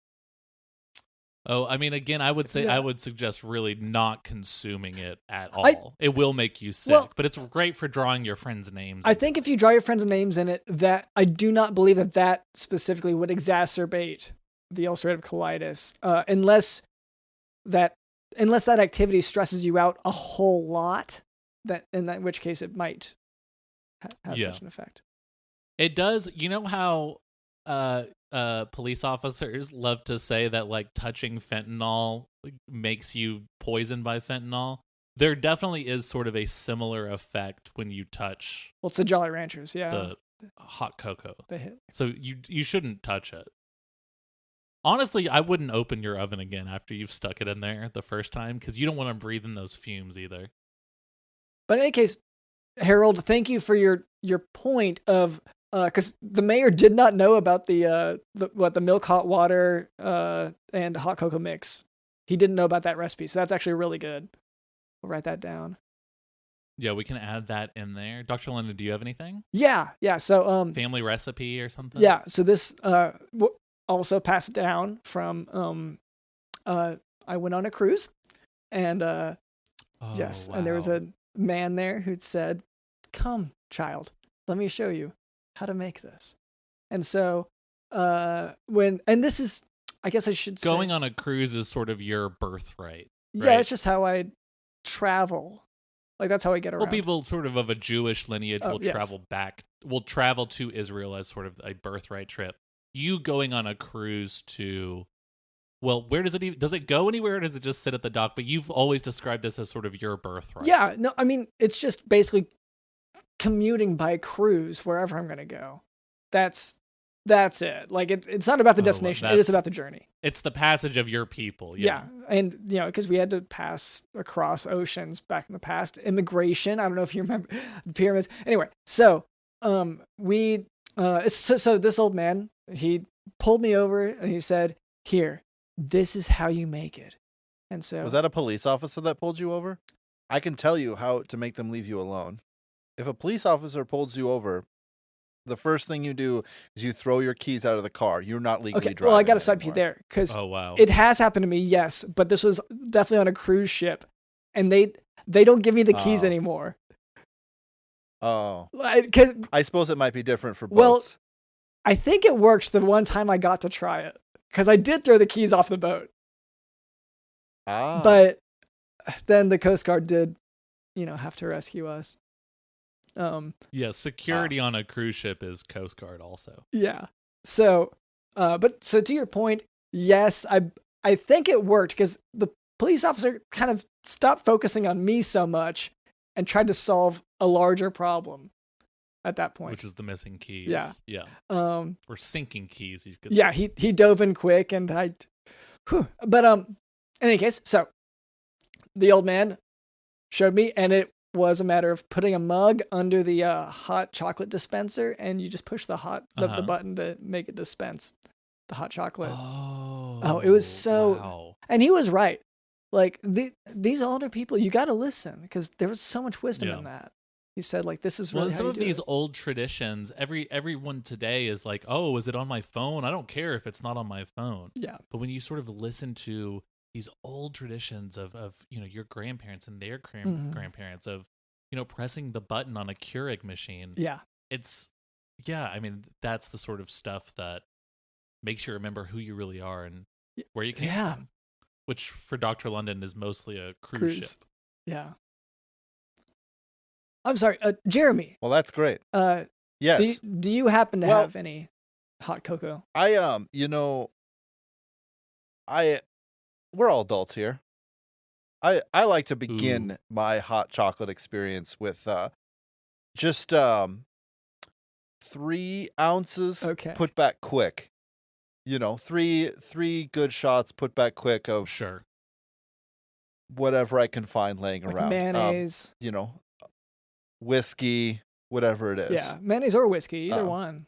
Oh, I mean, again, I would say I would suggest really not consuming it at all. It will make you sick, but it's great for drawing your friends' names. I think if you draw your friends' names in it, that I do not believe that specifically would exacerbate the ulcerative colitis, unless that activity stresses you out a whole lot. In which case it might have such an effect. It does. You know how police officers love to say that like touching fentanyl makes you poisoned by fentanyl? there definitely is sort of a similar effect when you touch Well, it's the Jolly Ranchers, yeah. the hot cocoa. They hit. So you shouldn't touch it. Honestly, I wouldn't open your oven again after you've stuck it in there the first time because you don't want to breathe in those fumes either. But in any case, Harold, thank you for your point of because the mayor did not know about the milk, hot water, and hot cocoa mix. He didn't know about that recipe, so that's actually really good. We'll write that down. Yeah, we can add that in there. Dr. London, do you have anything? Yeah. So Family recipe or something? yeah. So this also passed down from I went on a cruise, and yes, and there was a man there who'd said, "Come, child, let me show you how to make this." And so this is, I guess I should say, going on a cruise is sort of your birthright. yeah, right? it's just how I travel. Like that's how I get around. Well, people sort of a Jewish lineage will yes. travel to Israel as sort of a birthright trip. You going on a cruise to, well, where does it go anywhere, or does it just sit at the dock? But you've always described this as sort of your birthright. Yeah, no, I mean, it's just basically commuting by cruise wherever I'm going to go. That's it. Like it's not about the destination. It is about the journey. It's the passage of your people. Yeah. And, because we had to pass across oceans back in the past. Immigration. I don't know if you remember the pyramids. Anyway, so so this old man, he pulled me over and he said, "Here, this is how you make it." And so Was that a police officer that pulled you over? I can tell you how to make them leave you alone. If a police officer pulls you over, the first thing you do is you throw your keys out of the car. You're not legally driving. Well, I got to stop you anymore. there because wow. it has happened to me, yes, but this was definitely on a cruise ship, and they don't give me the keys anymore. Oh. Like, I suppose it might be different for boats. Well, I think it worked the one time I got to try it because I did throw the keys off the boat. But then the Coast Guard did, have to rescue us. Yeah, security on a cruise ship is Coast Guard also. Yeah. So, so to your point, yes, I think it worked because the police officer kind of stopped focusing on me so much and tried to solve a larger problem at that point. Which is the missing keys. Yeah. Yeah. Or sinking keys. You could Yeah, say. he dove in quick and but in any case, so the old man showed me, and it was a matter of putting a mug under the hot chocolate dispenser, and you just push the button to make it dispense the hot chocolate. Oh, it was so. Wow. And he was right. Like these older people, you got to listen because there was so much wisdom in that. He said, like, this is really well, how some you of do these it. old traditions, everyone today is like, oh, is it on my phone? I don't care if it's not on my phone. Yeah. But when you sort of listen to these old traditions of your grandparents and their grandparents of pressing the button on a Keurig machine. Yeah. I mean, that's the sort of stuff that makes you remember who you really are and where you came from. Which for Dr. London is mostly a cruise ship. Yeah. I'm sorry, Jeremy. Well, that's great. Yes. Do you happen to have any hot cocoa? We're all adults here. I like to begin my hot chocolate experience with just 3 ounces put back quick. 3 good shots put back quick of whatever I can find laying like around. Mayonnaise. Whiskey, whatever it is. Yeah, mayonnaise or whiskey, either one.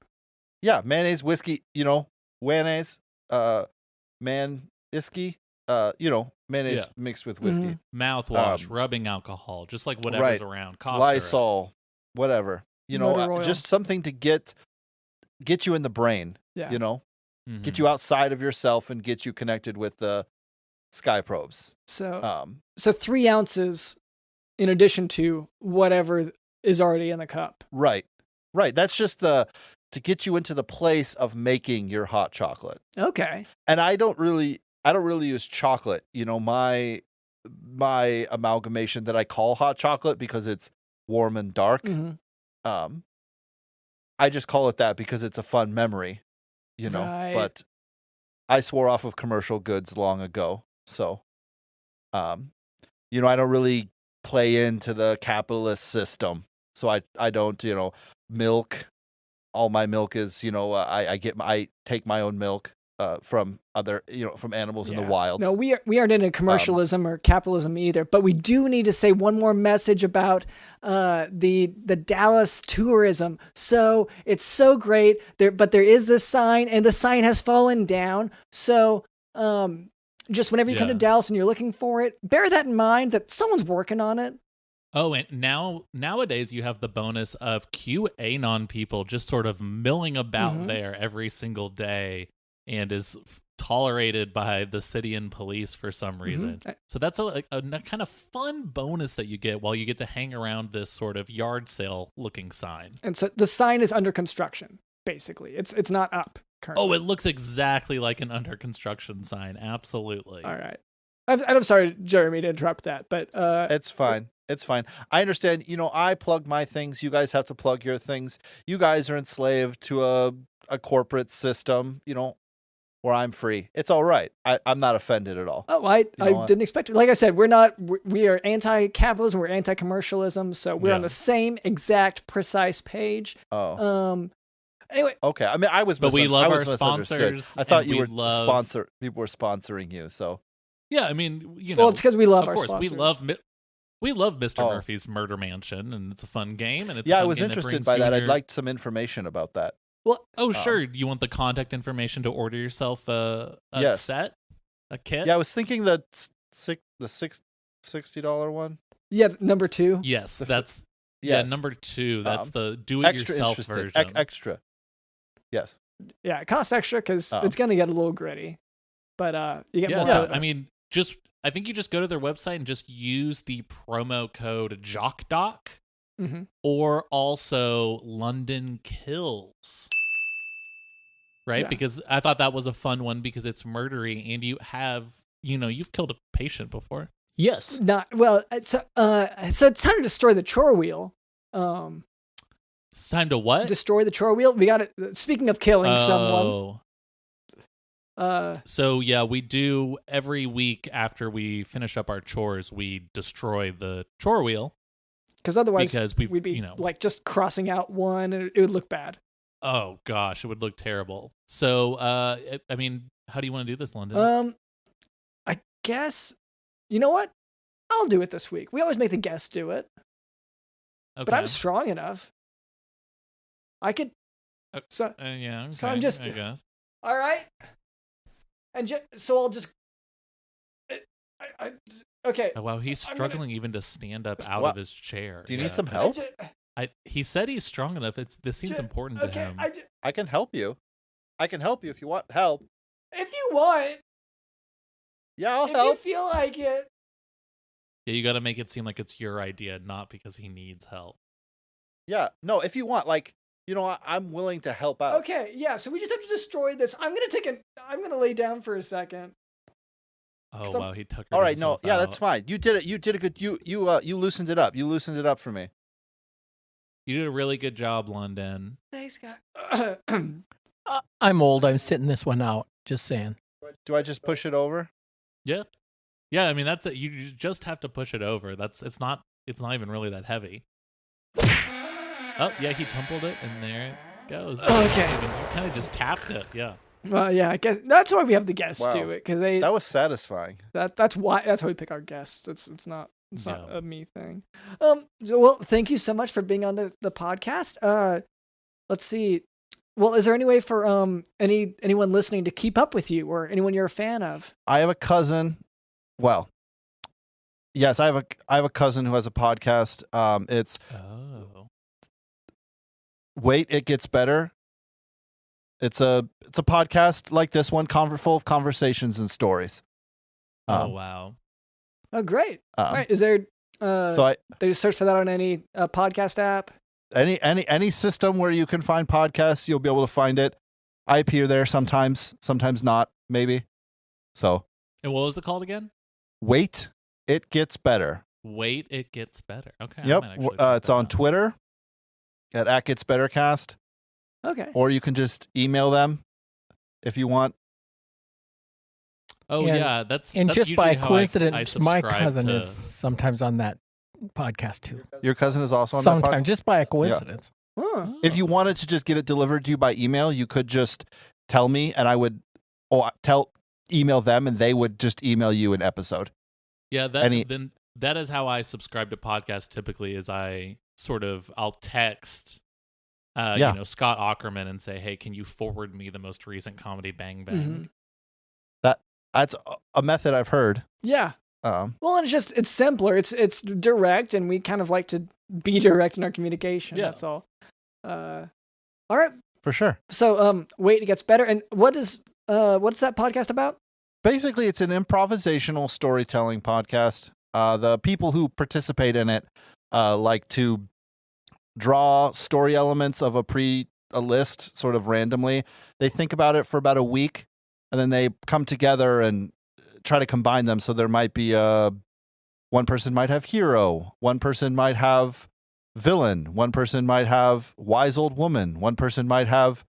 Yeah, mayonnaise, whiskey, mayonnaise, man-iski, mayonnaise mixed with whiskey. Mouthwash, rubbing alcohol, just like whatever's around. Cough Lysol, syrup. whatever. Just something to get you in the brain, get you outside of yourself and get you connected with the sky probes. So 3 ounces in addition to whatever is already in the cup. Right. That's just to get you into the place of making your hot chocolate. Okay. And I don't really use chocolate. My amalgamation that I call hot chocolate because it's warm and dark. Mm-hmm. I just call it that because it's a fun memory, Right. But I swore off of commercial goods long ago. So, I don't really play into the capitalist system. So I don't, milk. All my milk is, I take my own milk from other, from animals in the wild. No, we aren't into commercialism or capitalism either, but we do need to say one more message about the Dallas tourism. So it's so great there, but there is this sign, and the sign has fallen down. So just whenever you come to Dallas and you're looking for it, bear that in mind that someone's working on it. Oh, and nowadays you have the bonus of QAnon people just sort of milling about there every single day, and is tolerated by the city and police for some reason. So that's a kind of fun bonus that you get while you get to hang around this sort of yard sale looking sign. And so the sign is under construction, basically. It's not up currently. Oh, it looks exactly like an under construction sign. Absolutely. All right. I'm sorry, Jeremy, to interrupt that, but it's fine. It's fine. I understand. I plug my things. You guys have to plug your things. You guys are enslaved to a corporate system, where I'm free. It's all right. I'm not offended at all. Oh, I didn't expect it. Like I said, we are anti-capitalism, we're anti-commercialism, so we're on the same exact precise page. Oh. Anyway. Okay. I mean, but we love our sponsors. I thought people were sponsoring you, so. Yeah, I mean, Well, it's because we love our sponsors. We love Mr. Murphy's Murder Mansion, and it's a fun game. And it's I was interested by that. I'd like some information about that. Well, sure. You want the contact information to order yourself a set, a kit? Yeah, I was thinking the $60 one. Yeah, number 2. Yes, number 2. That's the do-it-yourself version. Extra. Yes. Yeah, it costs extra because it's going to get a little gritty, but you get more. Yeah, I mean, I think you just go to their website and just use the promo code JockDoc. Or also London Kills, right? Yeah. Because I thought that was a fun one because it's murdery, and you've killed a patient before. Yes. So it's time to destroy the chore wheel. It's time to what? Destroy the chore wheel. We got it. Speaking of killing someone. So yeah, we do every week after we finish up our chores, we destroy the chore wheel. Because otherwise, we'd be like just crossing out one, and it would look bad. Oh gosh, it would look terrible. So, I mean, how do you want to do this, London? I guess, you know what? I'll do it this week. We always make the guests do it. Okay. But I'm strong enough. I could. So yeah. Okay, so I'm just. I guess. All right. And so I'll just. Okay. Oh, wow, he's struggling even to stand up out of his chair. Do you need some help? He said he's strong enough. This seems important to him. I can help you. I can help you if you want help. If you want. Yeah, I'll help. If you feel like it. Yeah, you got to make it seem like it's your idea, not because he needs help. Yeah, no, if you want, I'm willing to help out. Okay, yeah, so we just have to destroy this. I'm gonna lay down for a second. Oh wow, he tuckered. All right, no, yeah, out. that's fine. You did it. You did a good. You loosened it up. You loosened it up for me. You did a really good job, London. Thanks, guys. I'm old. I'm sitting this one out. Just saying. Do I just push it over? Yeah. I mean, that's it. You just have to push it over. It's not even really that heavy. Oh yeah, he tumbled it, and there it goes. Okay. You kind of just tapped it. Yeah. Well, yeah, I guess that's why we have the guests do it, because that was satisfying. That's how we pick our guests. It's not a me thing. Well, thank you so much for being on the podcast. Let's see. Well, is there any way for anyone listening to keep up with you, or anyone you're a fan of? I have a cousin. Well, yes, I have a cousin who has a podcast. It's Wait, It Gets Better. It's a podcast like this one, full of conversations and stories. Oh wow! Oh great! All right, is there? They just search for that on any podcast app. Any system where you can find podcasts, you'll be able to find it. I appear there sometimes not, maybe. So. And what was it called again? Wait, It Gets Better. Wait, It Gets Better. Okay. Yep. It's on Twitter at @GetsBetterCast. Okay. Or you can just email them if you want. Oh, yeah. That's just by how coincidence, I my cousin to... is sometimes on that podcast too. Your cousin is also on that Sometimes, just by a coincidence. Huh. If you wanted to just get it delivered to you by email, you could just tell me, and I would email them, and they would just email you an episode. Yeah, then that is how I subscribe to podcasts typically. Is I'll text, Scott Aukerman and say, hey, can you forward me the most recent comedy Bang Bang? Mm-hmm. That's a method I've heard. Yeah. Well, and it's simpler. It's direct, and we kind of like to be direct in our communication. Yeah. That's all. All right. For sure. So, Wait, it gets better. And what's that podcast about? Basically, it's an improvisational storytelling podcast. The people who participate in it like to draw story elements of a list sort of randomly. They think about it for about a week, and then they come together and try to combine them. So there might be one person might have hero, one person might have villain, one person might have wise old woman, one person might have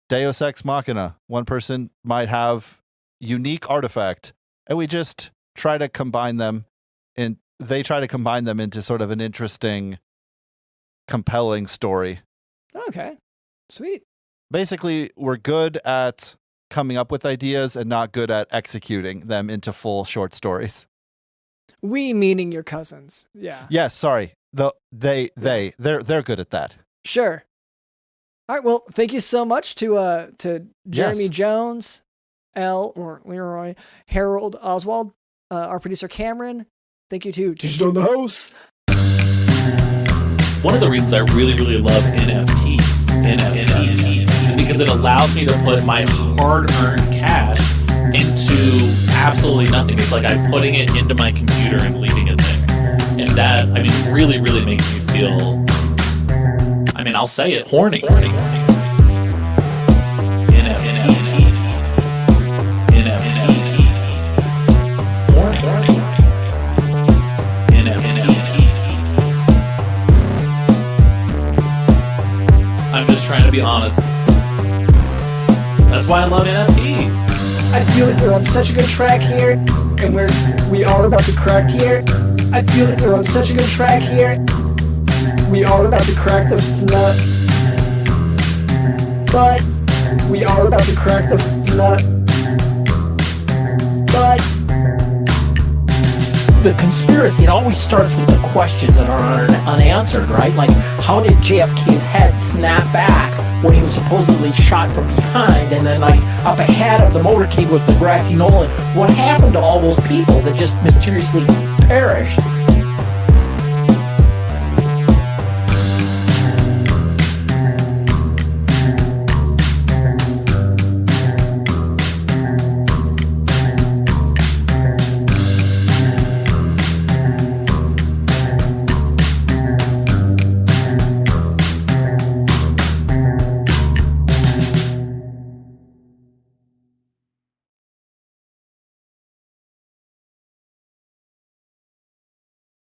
Deus Ex Machina, one person might have unique artifact, and we just try to combine them, and they try to combine them into sort of an interesting, compelling story. Okay, sweet. Basically, we're good at coming up with ideas and not good at executing them into full short stories. We meaning your cousins. Yeah. Yes, sorry. They're good at that. Sure. All right. Well, thank you so much to Jeremy Yes. Jones, L or Leroy, Harold, Oswald, our producer Cameron. Thank you to Digital in the House. One of the reasons I really, really love NFTs is because it allows me to put my hard-earned cash into absolutely nothing. It's like I'm putting it into my computer and leaving it there. And that, really, really makes me feel, I'll say it, horny. I'm just trying to be honest. That's why I love NFTs. I feel like we're on such a good track here, and we are about to crack here. I feel like we're on such a good track here. We are about to crack this nut. But we are about to crack this nut. But The conspiracy, it always starts with the questions that are unanswered, right? Like, how did JFK's head snap back when he was supposedly shot from behind, and then, like, up ahead of the motorcade was the grassy knoll, and what happened to all those people that just mysteriously perished?